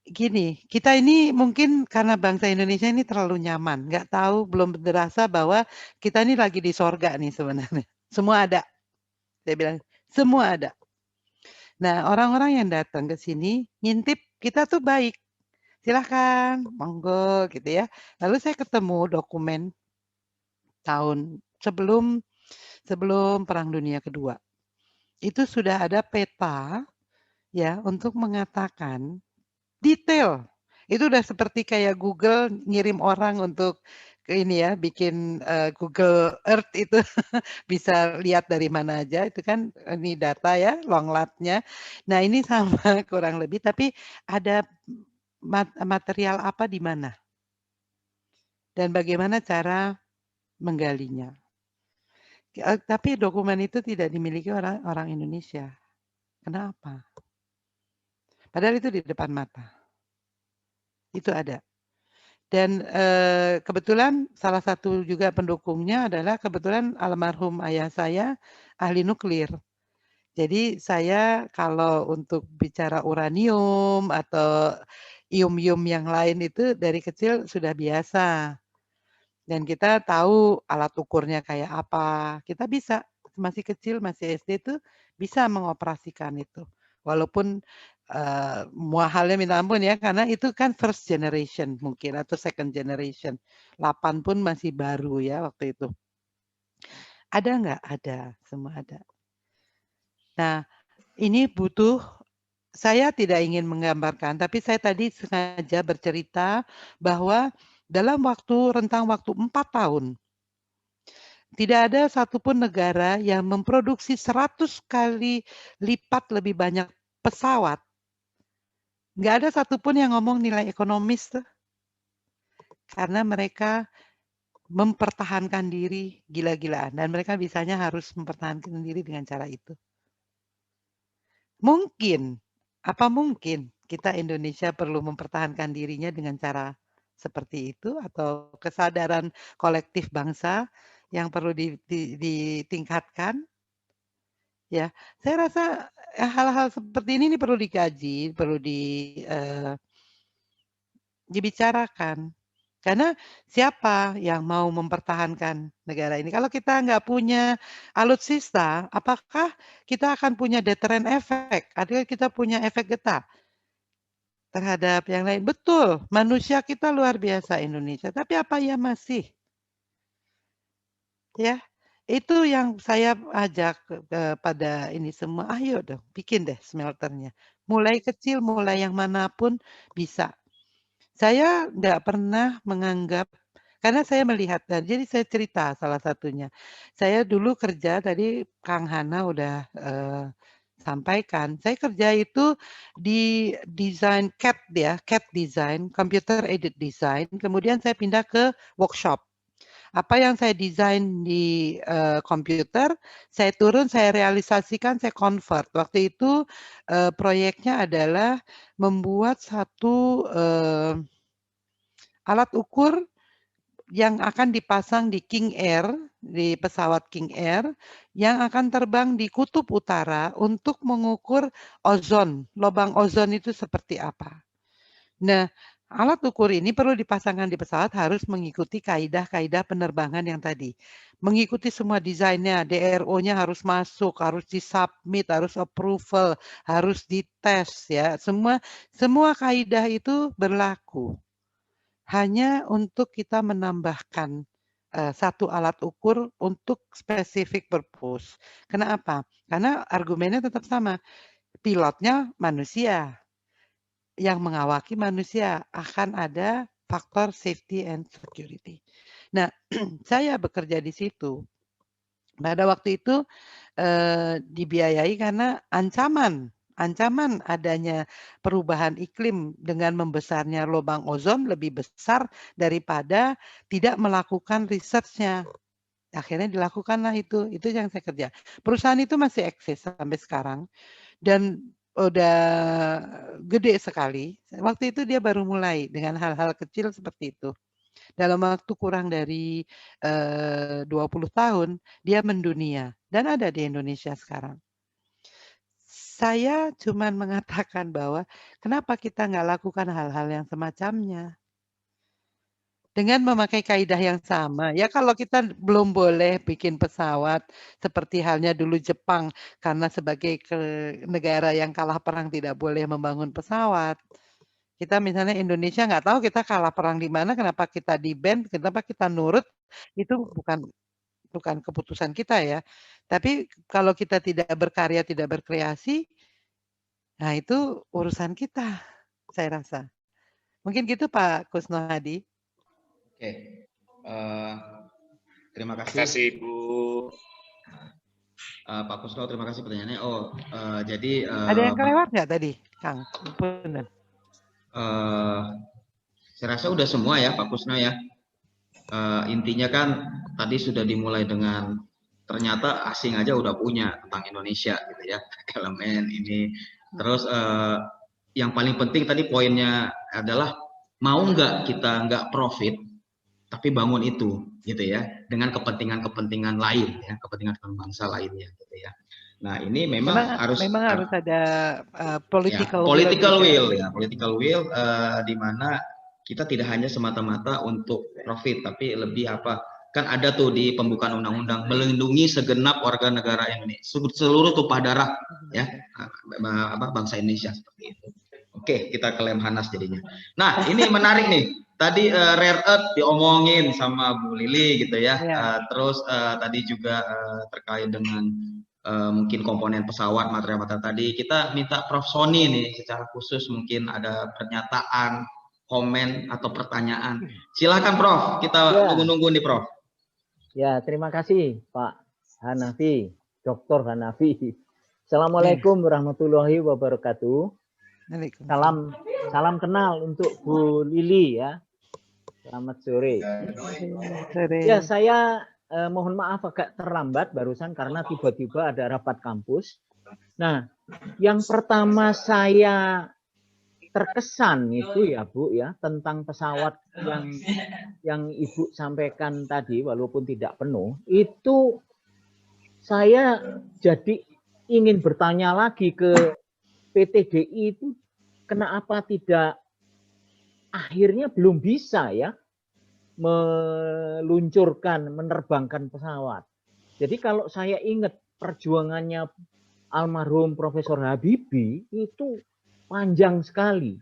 Gini, kita ini mungkin karena bangsa Indonesia ini terlalu nyaman, nggak tahu, belum berasa bahwa kita ini lagi di sorga nih sebenarnya. Semua ada. Saya bilang, semua ada. Nah, orang-orang yang datang ke sini ngintip kita tuh baik. silahkan, monggo gitu ya. Lalu saya ketemu dokumen tahun sebelum Perang Dunia Kedua. Itu sudah ada peta ya untuk mengatakan detail. Itu udah seperti kayak Google ngirim orang untuk ke ini ya, bikin Google Earth itu bisa lihat dari mana aja. Itu kan ini data ya, long latnya. Nah ini sama kurang lebih, tapi ada material apa di mana dan bagaimana cara menggalinya. Tapi dokumen itu tidak dimiliki orang Indonesia. Kenapa? Padahal itu di depan mata. Itu ada. Dan kebetulan salah satu juga pendukungnya adalah kebetulan almarhum ayah saya ahli nuklir. Jadi saya kalau untuk bicara uranium atau ium-ium yang lain itu dari kecil sudah biasa. Dan kita tahu alat ukurnya kayak apa. Kita bisa, masih kecil, masih SD itu bisa mengoperasikan itu. Walaupun mahalnya minta ampun ya, karena itu kan first generation mungkin atau second generation. 8 pun masih baru ya waktu itu. Ada nggak? Ada, semua ada. Nah, ini butuh, saya tidak ingin menggambarkan, tapi saya tadi sengaja bercerita bahwa dalam rentang waktu 4 tahun, tidak ada satupun negara yang memproduksi 100 kali lipat lebih banyak pesawat. Nggak ada satupun yang ngomong nilai ekonomis tuh. Karena mereka mempertahankan diri gila-gilaan. Dan mereka bisanya harus mempertahankan diri dengan cara itu. Mungkin, apa mungkin kita Indonesia perlu mempertahankan dirinya dengan cara seperti itu? Atau kesadaran kolektif bangsa yang perlu ditingkatkan? Ya, saya rasa hal-hal seperti ini perlu dikaji, perlu dibicarakan. Karena siapa yang mau mempertahankan negara ini? Kalau kita nggak punya alutsista, apakah kita akan punya deterrent effect? Adakah kita punya efek getah terhadap yang lain? Betul, manusia kita luar biasa Indonesia. Tapi apa ya masih? Ya, itu yang saya ajak pada ini semua, ayo dong bikin deh smelternya. Mulai kecil, mulai yang manapun bisa. Saya nggak pernah menganggap, karena saya melihat, jadi saya cerita salah satunya. Saya dulu kerja, tadi Kang Hana udah sampaikan, saya kerja itu di desain CAD ya, CAD design, computer aided design, kemudian saya pindah ke workshop. Apa yang saya desain di komputer, saya turun, saya realisasikan, saya convert. Waktu itu proyeknya adalah membuat satu alat ukur yang akan dipasang di King Air, di pesawat King Air, yang akan terbang di kutub utara untuk mengukur ozon, lubang ozon itu seperti apa. Nah, alat ukur ini perlu dipasangkan di pesawat harus mengikuti kaidah-kaidah penerbangan yang tadi. Mengikuti semua desainnya, DRO-nya harus masuk, harus disubmit, harus approval, harus dites ya. Semua kaidah itu berlaku. Hanya untuk kita menambahkan satu alat ukur untuk specific purpose. Kenapa? Karena argumennya tetap sama. Pilotnya manusia. Yang mengawaki manusia, akan ada faktor safety and security. Nah, saya bekerja di situ. Pada waktu itu dibiayai karena ancaman adanya perubahan iklim dengan membesarnya lubang ozon lebih besar daripada tidak melakukan research-nya. Akhirnya dilakukanlah itu yang saya kerja. Perusahaan itu masih eksis sampai sekarang dan udah gede sekali. Waktu itu dia baru mulai dengan hal-hal kecil seperti itu. Dalam waktu kurang dari 20 tahun, dia mendunia dan ada di Indonesia sekarang. Saya cuma mengatakan bahwa kenapa kita nggak lakukan hal-hal yang semacamnya? Dengan memakai kaidah yang sama. Ya kalau kita belum boleh bikin pesawat seperti halnya dulu Jepang karena sebagai negara yang kalah perang tidak boleh membangun pesawat. Kita misalnya Indonesia nggak tahu kita kalah perang di mana, kenapa kita di-ban, kenapa kita nurut, itu bukan keputusan kita ya. Tapi kalau kita tidak berkarya, tidak berkreasi, nah itu urusan kita, saya rasa. Mungkin gitu Pak Kusno Hadi. Oke, terima Terima kasih. kasih Bu. Pak Kusno, terima kasih pertanyaannya. Jadi Ada yang kelewat nggak tadi, Kang? Punten. saya rasa udah semua ya Pak Kusno ya. Intinya kan tadi sudah dimulai dengan ternyata asing aja udah punya tentang Indonesia gitu ya, elemen ini. Terus yang paling penting tadi poinnya adalah mau nggak kita nggak profit tapi bangun itu gitu ya, dengan kepentingan-kepentingan lain ya, kepentingan bangsa lainnya gitu ya. Nah ini memang harus ada political will ya, political will di mana kita tidak hanya semata-mata untuk profit, tapi lebih apa? Kan ada tuh di pembukaan undang-undang melindungi segenap warga negara Indonesia, seluruh tumpah darah ya, bangsa Indonesia seperti itu. Oke, kita ke Lemhanas jadinya. Nah, ini menarik nih. Tadi rare earth diomongin sama Bu Lili gitu ya. Terus tadi juga terkait dengan mungkin komponen pesawat, material-material tadi. Kita minta Prof. Sony nih secara khusus mungkin ada pernyataan, komen atau pertanyaan. Silakan Prof. Kita nunggu-nunggu nih Prof. Ya, terima kasih Pak Hanafi, Dr. Hanafi. Assalamualaikum warahmatullahi wabarakatuh. Salam kenal untuk Bu Lili ya. Selamat sore. Ya, saya mohon maaf agak terlambat barusan karena tiba-tiba ada rapat kampus. Nah, yang pertama saya terkesan itu ya Bu ya, tentang pesawat yang Ibu sampaikan tadi walaupun tidak penuh, itu saya jadi ingin bertanya lagi ke PTDI itu kenapa tidak akhirnya belum bisa ya menerbangkan pesawat. Jadi kalau saya ingat perjuangannya almarhum Profesor Habibie itu panjang sekali.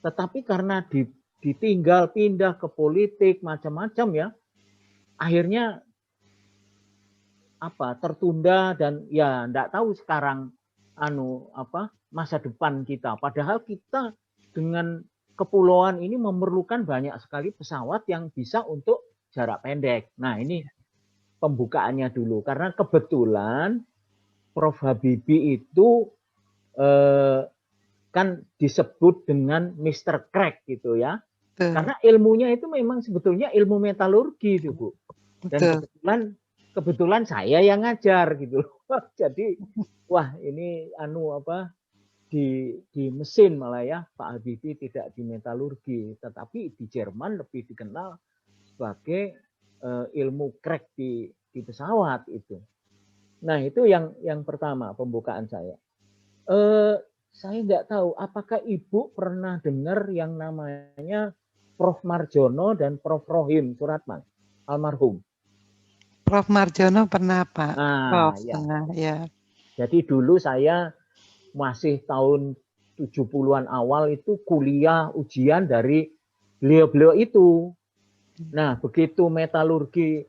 Tetapi karena ditinggal pindah ke politik macam-macam ya, akhirnya tertunda dan ya enggak tahu sekarang masa depan kita. Padahal kita dengan kepulauan ini memerlukan banyak sekali pesawat yang bisa untuk jarak pendek. Nah ini pembukaannya dulu. Karena kebetulan Prof. Habibie itu kan disebut dengan Mr. Crack gitu ya. Karena ilmunya itu memang sebetulnya ilmu metalurgi itu Bu. Dan kebetulan saya yang ngajar gitu. Jadi wah ini di mesin malah ya, Pak Habibie tidak di metalurgi, tetapi di Jerman lebih dikenal sebagai ilmu crack di pesawat itu. Nah itu yang pertama pembukaan saya. Saya nggak tahu apakah Ibu pernah dengar yang namanya Prof. Marjono dan Prof. Rohim Suratman, almarhum. Prof. Marjono pernah Pak. Nah, ya. Jadi dulu saya masih tahun 70-an awal itu kuliah ujian dari beliau-beliau itu. Nah, begitu metalurgi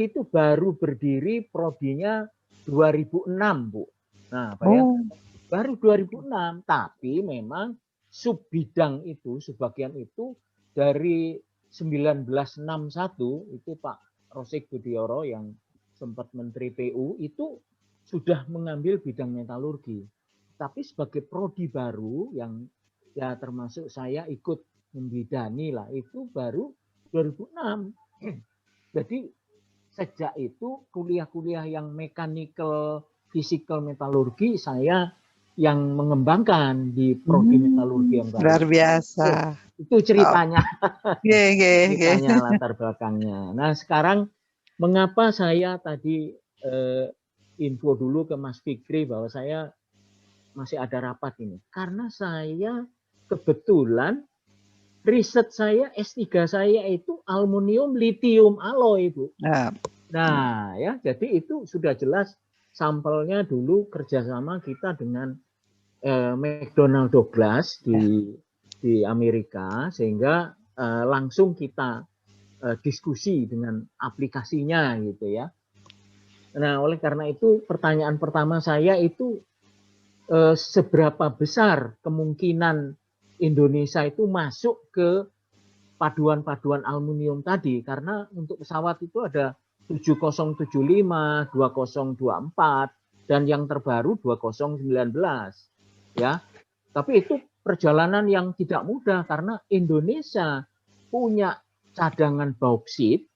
itu baru berdiri prodinya 2006, Bu. Nah, baru 2006, tapi memang subbidang itu, sebagian itu dari 1961 itu Pak Rosik Budioro yang sempat Menteri PU itu sudah mengambil bidang metalurgi. Tapi sebagai prodi baru yang ya termasuk saya ikut membidani lah itu baru 2006. Jadi sejak itu kuliah-kuliah yang mechanical, physical metalurgi saya yang mengembangkan di prodi metalurgi yang baru. Luar biasa. Itu ceritanya. Ceritanya latar belakangnya. Nah sekarang mengapa saya tadi info dulu ke Mas Fikri bahwa saya masih ada rapat ini. Karena saya kebetulan riset saya S3 saya itu aluminium litium alloy, Bu. Nah, ya jadi itu sudah jelas sampelnya dulu kerjasama kita dengan McDonnell Douglas di di Amerika, sehingga langsung kita diskusi dengan aplikasinya gitu ya. Nah, oleh karena itu pertanyaan pertama saya itu seberapa besar kemungkinan Indonesia itu masuk ke paduan-paduan aluminium tadi, karena untuk pesawat itu ada 7075, 2024 dan yang terbaru 2019 ya. Tapi itu perjalanan yang tidak mudah karena Indonesia punya cadangan bauksit,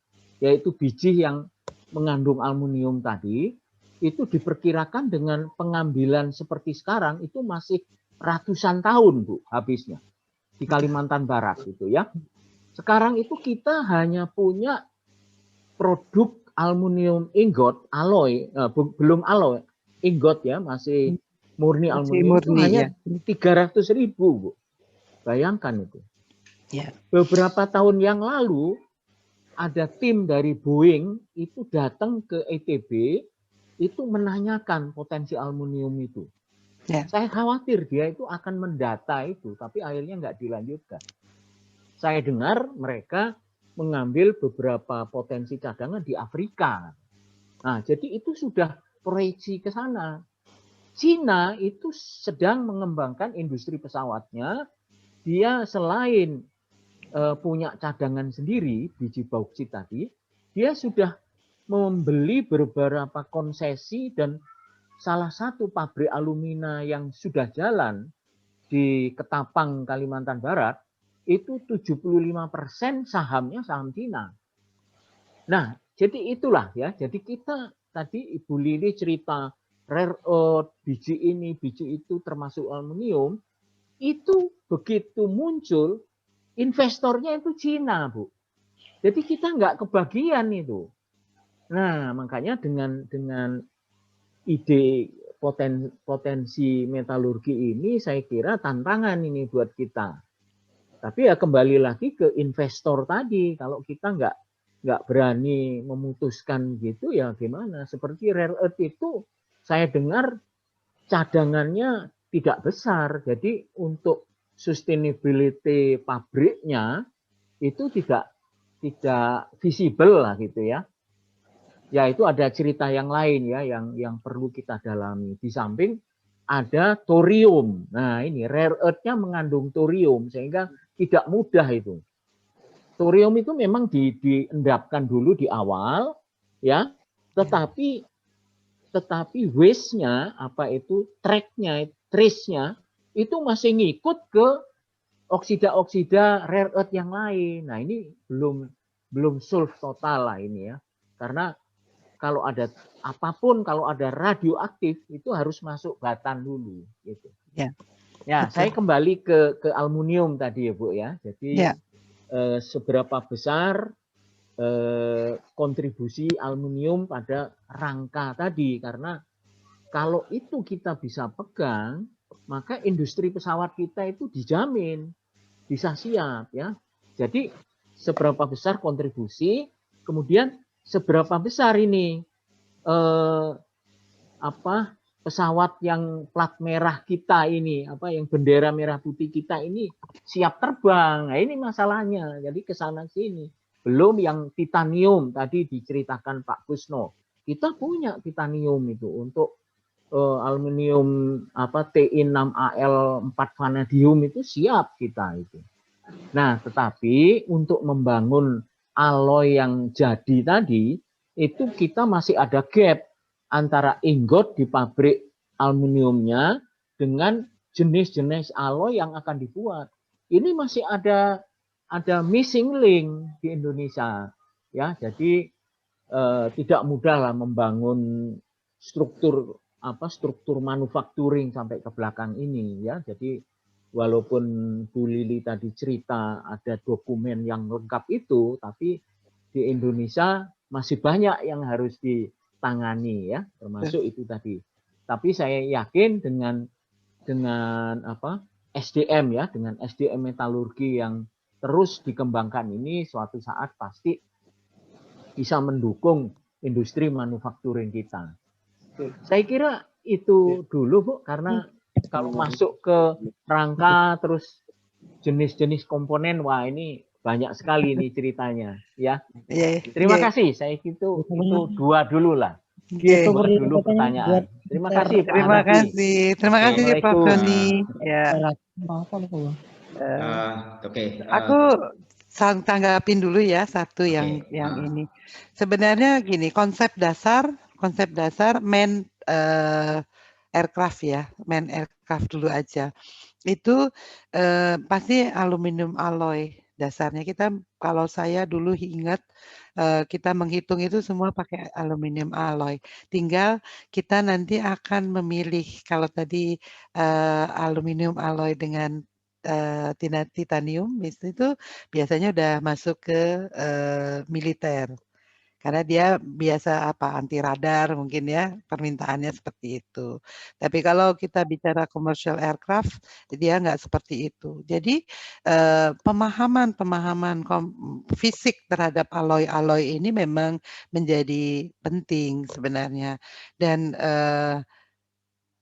yaitu biji yang mengandung aluminium tadi, itu diperkirakan dengan pengambilan seperti sekarang itu masih ratusan tahun Bu habisnya di Kalimantan Barat gitu ya. Sekarang itu kita hanya punya produk aluminium ingot, alloy, belum alloy, ingot ya, masih murni aluminium itu hanya 300.000 Bu. Bayangkan itu. Ya. Beberapa tahun yang lalu ada tim dari Boeing itu datang ke ITB itu menanyakan potensi aluminium itu. Ya. Saya khawatir dia itu akan mendata itu, tapi akhirnya nggak dilanjutkan. Saya dengar mereka mengambil beberapa potensi cadangan di Afrika. Nah, jadi itu sudah proyeksi ke sana. Cina itu sedang mengembangkan industri pesawatnya. Dia selain punya cadangan sendiri, biji bauksit tadi, dia sudah membeli beberapa konsesi dan salah satu pabrik alumina yang sudah jalan di Ketapang, Kalimantan Barat, itu 75% sahamnya saham Cina. Nah, jadi itulah ya. Jadi kita tadi Ibu Lili cerita rare earth, biji ini, biji itu termasuk aluminium, itu begitu muncul, investornya itu Cina, Bu. Jadi kita nggak kebagian itu. Nah, makanya dengan ide potensi metalurgi ini, saya kira tantangan ini buat kita. Tapi ya kembali lagi ke investor tadi. Kalau kita nggak berani memutuskan gitu ya gimana? Seperti rare earth itu saya dengar cadangannya tidak besar. Jadi untuk sustainability pabriknya itu tidak visible lah gitu ya. Ya itu ada cerita yang lain ya yang perlu kita dalami. Di samping ada thorium. Nah ini rare earth-nya mengandung thorium sehingga tidak mudah itu. Thorium itu memang diendapkan dulu di awal, ya, tetapi waste-nya apa itu track-nya, trace-nya itu masih ngikut ke oksida-oksida rare earth yang lain. Nah ini belum solve total lah ini ya, karena kalau ada apapun, kalau ada radioaktif itu harus masuk batan dulu, gitu. Ya. Ya, Betul. saya kembali ke aluminium tadi ya Bu ya. Jadi Ya. Seberapa besar kontribusi aluminium pada rangka tadi? Karena kalau itu kita bisa pegang, maka industri pesawat kita itu dijamin bisa siap ya. Jadi seberapa besar kontribusi, kemudian seberapa besar ini pesawat yang plat merah kita ini, yang bendera merah putih kita ini siap terbang. Nah, ini masalahnya. Jadi ke sana sini. Belum yang titanium tadi diceritakan Pak Kusno. Kita punya titanium itu untuk aluminium Ti6Al4 vanadium itu siap kita itu. Nah, tetapi untuk membangun alloy yang jadi tadi itu kita masih ada gap antara ingot di pabrik aluminiumnya dengan jenis-jenis alloy yang akan dibuat. Ini masih ada missing link di Indonesia, ya. Jadi tidak mudah lah membangun struktur manufacturing sampai ke belakang ini, ya. Jadi walaupun Bu Lili tadi cerita ada dokumen yang lengkap itu, tapi di Indonesia masih banyak yang harus ditangani ya, termasuk itu tadi. Tapi saya yakin dengan SDM ya, dengan SDM metalurgi yang terus dikembangkan ini suatu saat pasti bisa mendukung industri manufacturing kita. Saya kira itu dulu Bu, karena kalau masuk ke rangka terus jenis-jenis komponen, wah ini banyak sekali nih ceritanya ya. Iya, Terima iya. kasih, saya itu 2 dulu lah. Oke. YouTube 2 beri dulu katanya buat pertanyaan. Terima kasih Pak Terima Hanafi. kasih. Terima Oke. kasih Prof. Assalamualaikum. Doni. Ya. apa nih Pak? Eh, Oke. Aku tanggapin dulu ya satu yang Oke. ini. Sebenarnya gini, konsep dasar main aircraft ya, main aircraft dulu aja. Itu pasti aluminium alloy dasarnya. Kita kalau saya dulu ingat kita menghitung itu semua pakai aluminium alloy. Tinggal kita nanti akan memilih kalau tadi aluminium alloy dengan titanium itu biasanya udah masuk ke militer. Karena dia biasa anti radar mungkin ya, permintaannya seperti itu. Tapi kalau kita bicara commercial aircraft, dia nggak seperti itu. Jadi pemahaman fisik terhadap alloy-alloy ini memang menjadi penting sebenarnya. Dan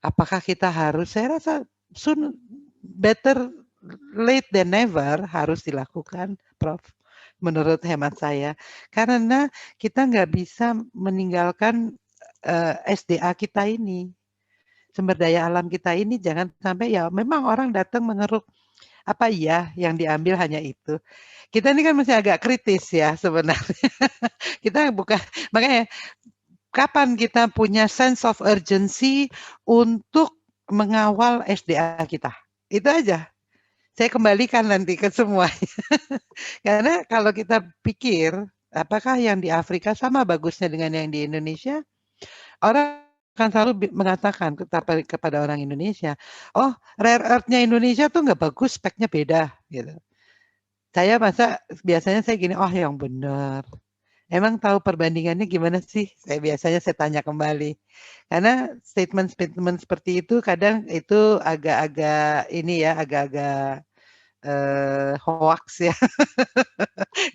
apakah kita harus? Saya rasa better late than never harus dilakukan, Prof. Menurut hemat saya, karena kita nggak bisa meninggalkan SDA kita ini, sumber daya alam kita ini jangan sampai ya memang orang datang mengeruk apa ya yang diambil hanya itu. Kita ini kan masih agak kritis ya sebenarnya. Kita bukan makanya kapan kita punya sense of urgency untuk mengawal SDA kita. Itu aja. Saya kembalikan nanti ke semuanya. Karena kalau kita pikir, apakah yang di Afrika sama bagusnya dengan yang di Indonesia? Orang akan selalu mengatakan kepada orang Indonesia, oh rare earth-nya Indonesia tuh nggak bagus, speknya beda. Gitu. Saya biasanya saya gini, oh yang benar. Emang tahu perbandingannya gimana sih? Biasanya saya tanya kembali. Karena statement-statement seperti itu kadang itu agak-agak ini ya, agak-agak hoax ya.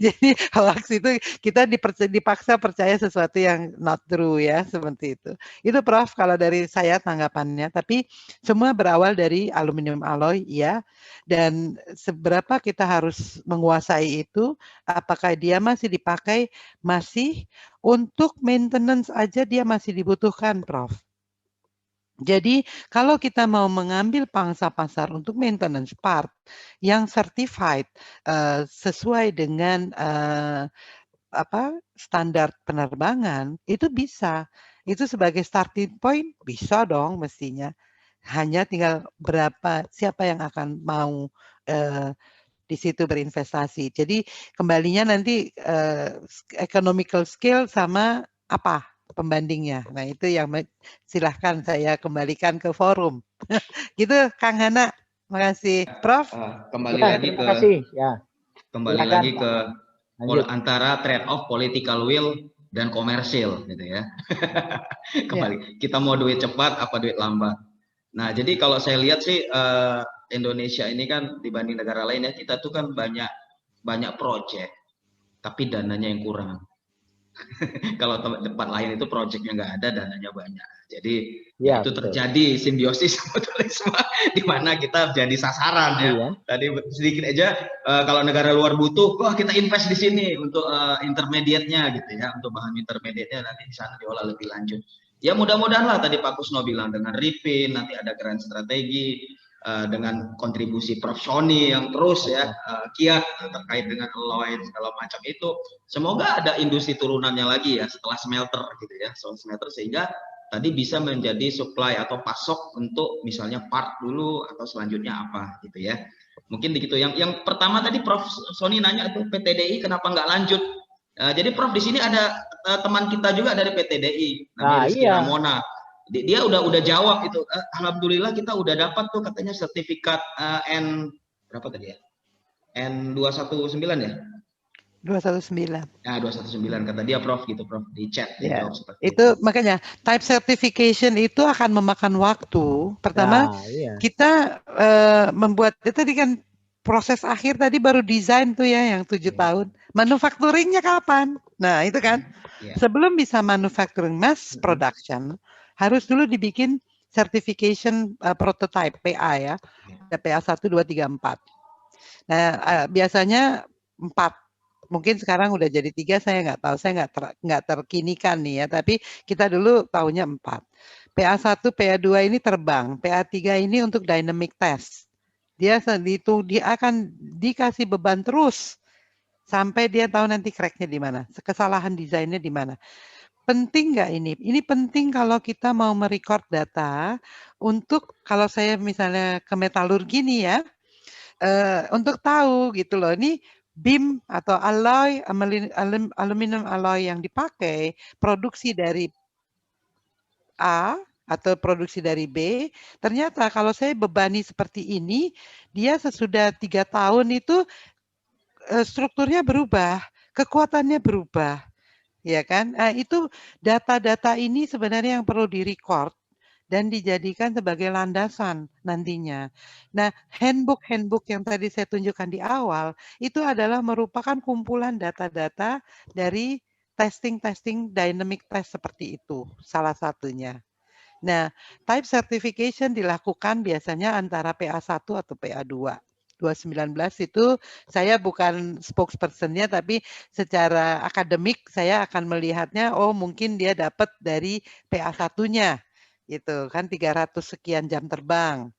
Jadi hoax itu kita dipaksa percaya sesuatu yang not true ya, seperti itu. Itu Prof kalau dari saya tanggapannya. Tapi semua berawal dari aluminium alloy ya. Dan seberapa kita harus menguasai itu, apakah dia masih dipakai, masih untuk maintenance aja dia masih dibutuhkan Prof. Jadi kalau kita mau mengambil pangsa pasar untuk maintenance part yang certified sesuai dengan standar penerbangan, itu bisa. Itu sebagai starting point bisa dong mestinya. Hanya tinggal siapa yang akan mau di situ berinvestasi. Jadi kembalinya nanti economical scale sama apa pembandingnya. Nah itu yang silahkan saya kembalikan ke forum. Gitu Kang Hana. Makasih. Prof. Kembali Ya, lagi terima ke kasih. Ya. kembali Silakan, lagi ke Lanjut. antara trade off political will dan komersil gitu ya. Kembali kita mau duit cepat apa duit lambat. Nah, jadi kalau saya lihat sih Indonesia ini kan dibanding negara lain ya, kita tuh kan banyak proyek tapi dananya yang kurang. Kalau tempat lain itu proyeknya nggak ada, dananya banyak. Jadi ya, itu betul. Terjadi simbiosis mutualisme di mana kita jadi sasaran ya. Tadi sedikit aja kalau negara luar butuh, wah kita invest di sini untuk intermediate-nya gitu ya, untuk bahan intermediate-nya nanti di sana diolah lebih lanjut. Ya mudah-mudahan lah tadi Pak Kusno bilang dengan RIPIN nanti ada grand strategi dengan kontribusi Prof. Sony yang terus ya kiat terkait dengan alloy segala macam itu, semoga ada industri turunannya lagi ya setelah smelter gitu ya, smelter sehingga tadi bisa menjadi supply atau pasok untuk misalnya part dulu atau selanjutnya apa gitu ya. Mungkin begitu. Yang pertama tadi Prof. Sony nanya itu PTDI kenapa nggak lanjut. Jadi Prof di sini ada teman kita juga dari PTDI namanya Rizky Ramona. Dia udah jawab itu. Alhamdulillah kita udah dapat tuh katanya sertifikat N berapa tadi ya? N219 ya? 219. Nah, 219 kata dia Prof gitu Prof di chat dia jawab seperti itu. Makanya type certification itu akan memakan waktu. Pertama kita membuat itu tadi kan proses akhir tadi baru desain tuh ya yang 7 tahun. Manufacturingnya kapan? Nah, itu kan. Sebelum bisa manufacturing mass production harus dulu dibikin certification prototype PA ya. Ada PA 1 2 3 4. Nah, biasanya 4. Mungkin sekarang udah jadi 3, saya nggak tahu, saya nggak terkinikan nih ya, tapi kita dulu tahunya 4. PA1, PA2 ini terbang, PA3 ini untuk dynamic test. Dia akan dikasih beban terus sampai dia tahu nanti crack-nya di mana, kesalahan desainnya di mana. Penting nggak ini? Ini penting kalau kita mau merecord data untuk kalau saya misalnya ke metalurgi nih ya, untuk tahu gitu loh, ini beam atau alloy aluminium alloy yang dipakai produksi dari A atau produksi dari B, ternyata kalau saya bebani seperti ini, dia sesudah 3 tahun itu strukturnya berubah, kekuatannya berubah, ya kan? Itu data-data ini sebenarnya yang perlu direcord dan dijadikan sebagai landasan nantinya. Nah, handbook yang tadi saya tunjukkan di awal, itu adalah merupakan kumpulan data-data dari testing dynamic test seperti itu, salah satunya. Nah, type certification dilakukan biasanya antara PA1 atau PA2. 2019 itu saya bukan spokesperson-nya, tapi secara akademik saya akan melihatnya, oh mungkin dia dapat dari PA1-nya. Gitu kan 300 sekian jam terbang.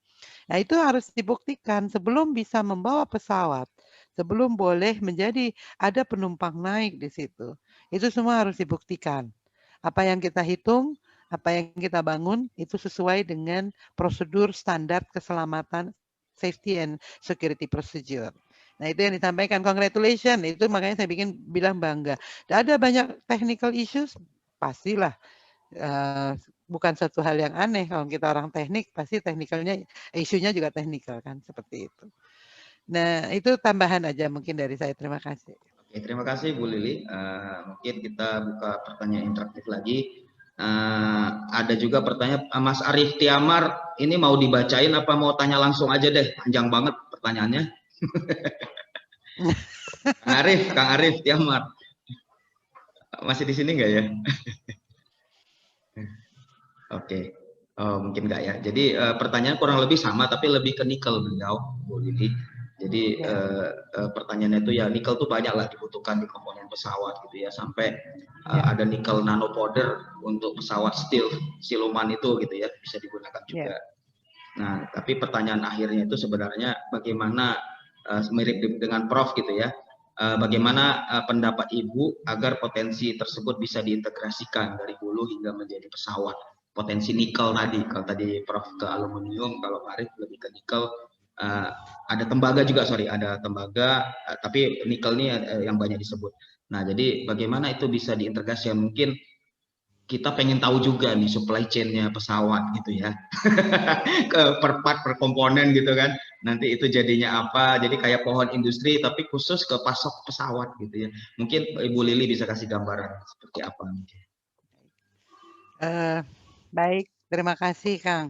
Nah, itu harus dibuktikan sebelum bisa membawa pesawat. Sebelum boleh menjadi ada penumpang naik di situ. Itu semua harus dibuktikan. Apa yang kita hitung, apa yang kita bangun itu sesuai dengan prosedur standar keselamatan safety and security procedure. Nah, itu yang disampaikan. Congratulations. Itu makanya saya bilang bangga. Dan ada banyak technical issues, pastilah. Bukan satu hal yang aneh kalau kita orang teknik, pasti teknikalnya, isunya juga teknikal kan, seperti itu. Nah, itu tambahan aja mungkin dari saya. Terima kasih. Oke, terima kasih Bu Lili. Mungkin kita buka pertanyaan interaktif lagi. Ada juga pertanyaan Mas Arif Tiamar, ini mau dibacain apa mau tanya langsung aja deh? Panjang banget pertanyaannya. Kang Arif Tiamar. Masih di sini nggak ya? Oke. Mungkin nggak ya. Jadi pertanyaan kurang lebih sama, tapi lebih ke nikel beliau, Bu Lili. Jadi pertanyaannya itu ya nikel tuh banyak lah dibutuhkan di komponen pesawat gitu ya, sampai ada nikel nanopowder untuk pesawat steel siluman itu gitu ya, bisa digunakan juga. Nah, tapi pertanyaan akhirnya itu sebenarnya bagaimana mirip dengan Prof gitu ya. Bagaimana pendapat Ibu agar potensi tersebut bisa diintegrasikan dari hulu hingga menjadi pesawat? Potensi nikel tadi, kalau tadi Prof ke aluminium, kalau Pak Arif lebih ke nikel. Ada tembaga juga, ada tembaga, tapi nikel ini yang banyak disebut. Nah, jadi bagaimana itu bisa diintegrasi? Mungkin kita pengen tahu juga nih supply chain-nya pesawat gitu ya, per part, per komponen gitu kan. Nanti itu jadinya apa? Jadi kayak pohon industri, tapi khusus ke pasok pesawat gitu ya. Mungkin Ibu Lili bisa kasih gambaran seperti apa? Baik, terima kasih Kang.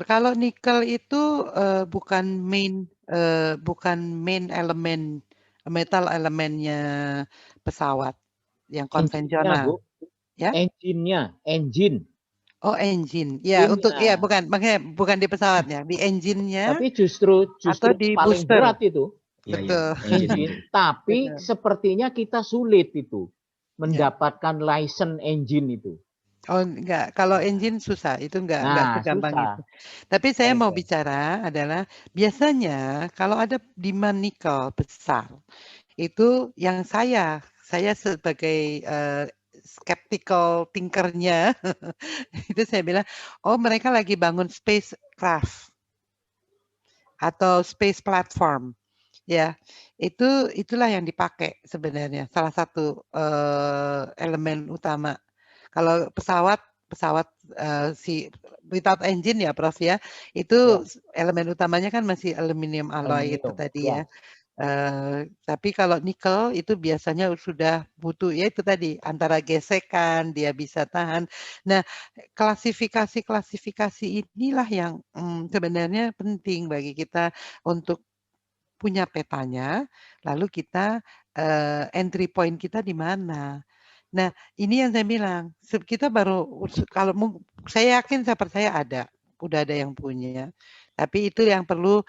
Kalau nikel itu bukan main elemen, metal elemennya pesawat yang konvensional. Ya? Engine. Oh, engine. Ya, untuk ya bukan makanya bukan di pesawatnya, di engine-nya. Tapi justru atau di paling booster. berat itu. Betul. Engine. Tapi sepertinya kita sulit itu mendapatkan license engine itu. Oh, enggak. Kalau engine susah, itu enggak segampang itu. Tapi saya mau bicara adalah biasanya kalau ada demand nikel besar, itu yang saya sebagai skeptical thinker-nya itu saya bilang, oh mereka lagi bangun spacecraft atau space platform. Ya, itulah yang dipakai sebenarnya salah satu elemen utama. Kalau pesawat without engine ya Prof ya, itu elemen utamanya kan masih aluminium alloy itu tadi ya. Tapi kalau nikel itu biasanya sudah butuh ya itu tadi antara gesekan dia bisa tahan. Nah, klasifikasi inilah yang sebenarnya penting bagi kita untuk punya petanya, lalu kita entry point kita di mana. Nah, ini yang saya bilang, kita baru kalau saya yakin saya percaya udah ada yang punya. Tapi itu yang perlu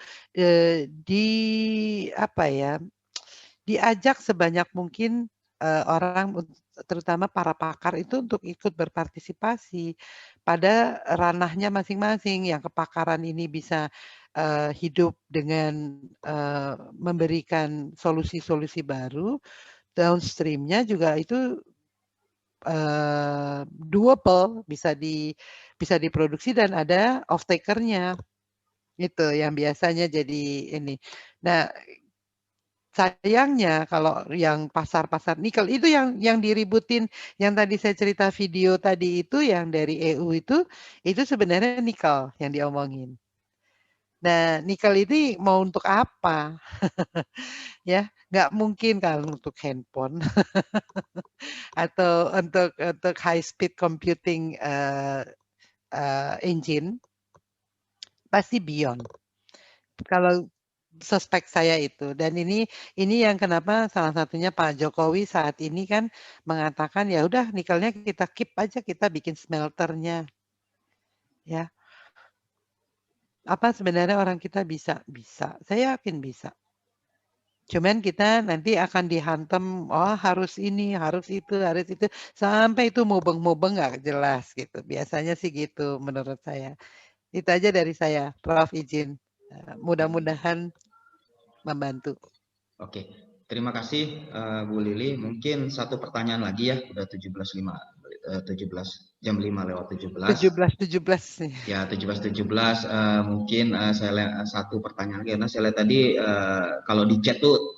diajak sebanyak mungkin orang, terutama para pakar itu untuk ikut berpartisipasi pada ranahnya masing-masing. Yang kepakaran ini bisa hidup dengan memberikan solusi-solusi baru, downstream-nya juga itu doable, bisa diproduksi dan ada off taker-nya. Itu yang biasanya jadi ini. Nah, sayangnya kalau yang pasar-pasar nikel itu yang diributin, yang tadi saya cerita video tadi itu yang dari EU itu sebenarnya nikel yang diomongin. Nah, nikel ini mau untuk apa? Ya, nggak mungkin kan untuk handphone atau untuk high speed computing engine, pasti beyond. Kalau suspek saya itu, dan ini yang kenapa salah satunya Pak Jokowi saat ini kan mengatakan ya udah nikelnya kita keep aja, kita bikin smelternya, ya. Apa sebenarnya orang kita bisa? Saya yakin bisa. Cuman kita nanti akan dihantam, oh harus ini, harus itu, sampai itu mubeng-mubeng nggak jelas gitu. Biasanya sih gitu menurut saya. Itu aja dari saya, Prof. Izin. Mudah-mudahan membantu. Oke, terima kasih Bu Lili. Mungkin satu pertanyaan lagi ya, udah 17 jam 5 lewat 17. 17 nih. Ya, 17 mungkin saya lihat satu pertanyaan lagi, karena saya lihat tadi kalau di chat tuh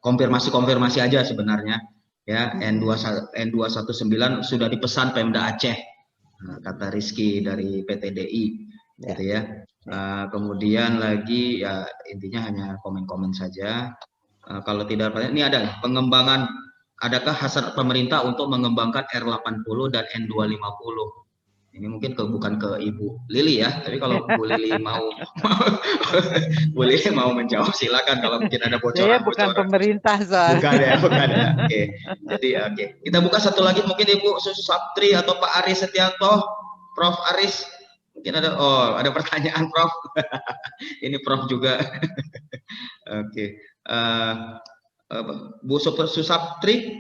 konfirmasi aja sebenarnya ya. N219 sudah dipesan Pemda Aceh, kata Rizky dari PTDI gitu ya. Kemudian lagi ya intinya hanya komen-komen saja. Kalau tidak, ini ada pengembangan, adakah hasrat pemerintah untuk mengembangkan R80 dan N250? Ini mungkin bukan ke Ibu Lili ya, tapi kalau Bu Lili mau Bu Lili mau menjawab silakan, kalau mungkin ada bocoran. Saya bukan pemerintah soalnya. Bukan ya. Oke. Jadi oke. Kita buka satu lagi, mungkin Ibu Susaptri atau Pak Aris Setianto, Prof Aris. Mungkin ada pertanyaan Prof. Ini Prof juga. Oke. Bu Susaptri,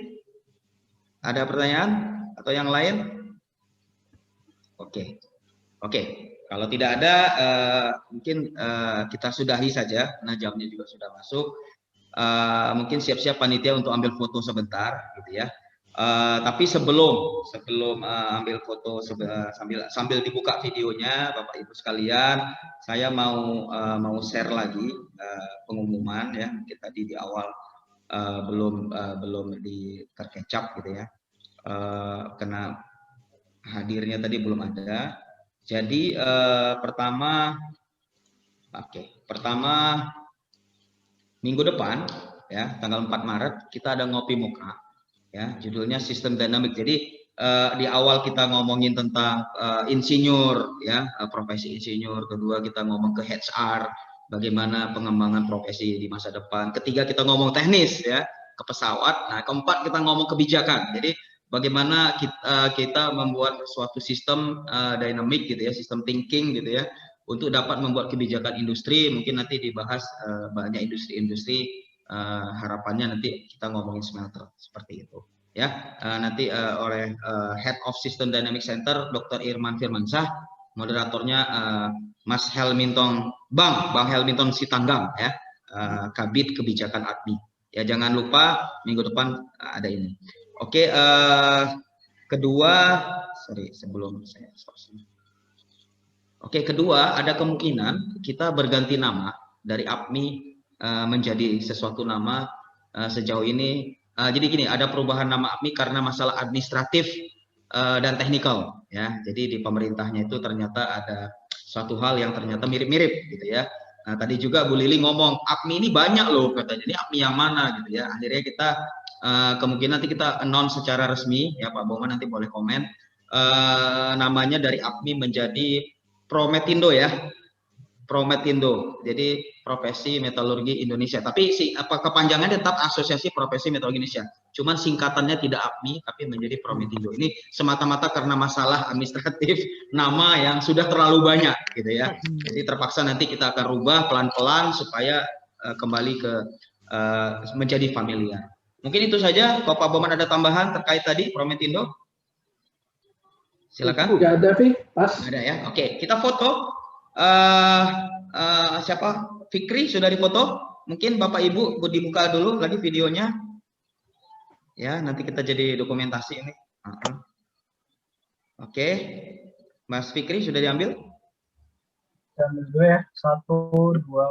ada pertanyaan atau yang lain? Oke. Kalau tidak ada, mungkin kita sudahi saja. Nah, jamnya juga sudah masuk. Mungkin siap-siap panitia untuk ambil foto sebentar, gitu ya. Tapi sebelum ambil foto, sambil dibuka videonya, Bapak Ibu sekalian, saya mau share lagi pengumuman ya. Mungkin tadi di awal belum terkecap gitu ya. Karena hadirnya tadi belum ada. Jadi pertama minggu depan ya, tanggal 4 Maret kita ada ngopi muka ya, judulnya Sistem Dinamik. Jadi di awal kita ngomongin tentang insinyur ya, profesi insinyur. Kedua kita ngomong ke HR, bagaimana pengembangan profesi di masa depan. Ketiga kita ngomong teknis ya, ke pesawat. Nah, keempat kita ngomong kebijakan. Jadi bagaimana kita membuat suatu sistem dinamik gitu ya, sistem thinking gitu ya, untuk dapat membuat kebijakan industri. Mungkin nanti dibahas banyak industri-industri, harapannya nanti kita ngomongin smelter seperti itu ya. Nanti oleh Head of System Dynamic Center Dr. Irman Firmansyah, moderatornya Mas Helminton, Bang Helminton Sitanggang ya, Kabid Kebijakan ADMI ya. Jangan lupa minggu depan ada ini. Oke, kedua, sebelum saya stop. Oke, kedua, ada kemungkinan kita berganti nama dari APMI menjadi sesuatu nama sejauh ini. Jadi gini, ada perubahan nama APMI karena masalah administratif dan teknikal ya. Jadi di pemerintahnya itu ternyata ada suatu hal yang ternyata mirip-mirip gitu ya. Nah, tadi juga Bu Lili ngomong APMI ini banyak loh katanya. Ini APMI yang mana gitu ya. Akhirnya kita kemungkinan nanti kita announce secara resmi ya, Pak Boma nanti boleh komen, namanya dari APMI menjadi Prometindo ya. Prometindo. Jadi Profesi Metalurgi Indonesia. Tapi kepanjangannya tetap Asosiasi Profesi Metalurgi Indonesia. Cuman singkatannya tidak APMI, tapi menjadi Prometindo. Ini semata-mata karena masalah administratif nama yang sudah terlalu banyak, gitu ya. Jadi terpaksa nanti kita akan rubah pelan-pelan supaya kembali ke menjadi familiar. Mungkin itu saja. Bapak Boman ada tambahan terkait tadi Prometindo? Silakan. Tidak ada, Pas. Nggak ada ya. Oke, kita foto. Siapa? Fikri sudah difoto? Mungkin Bapak Ibu dibuka dulu lagi videonya. Ya, nanti kita jadi dokumentasi ini. Oke. Mas Fikri sudah diambil? Ambil dulu ya. 1, 2,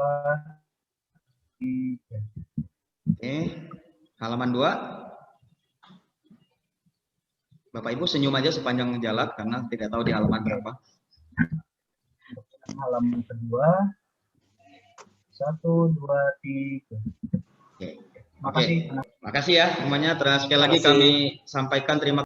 3. Oke. Halaman 2. Bapak Ibu senyum aja sepanjang jalan karena tidak tahu di halaman berapa. Halaman kedua. 1, 2, 3. Oke. Makasih. Makasih ya semuanya. Sekali lagi kami sampaikan terima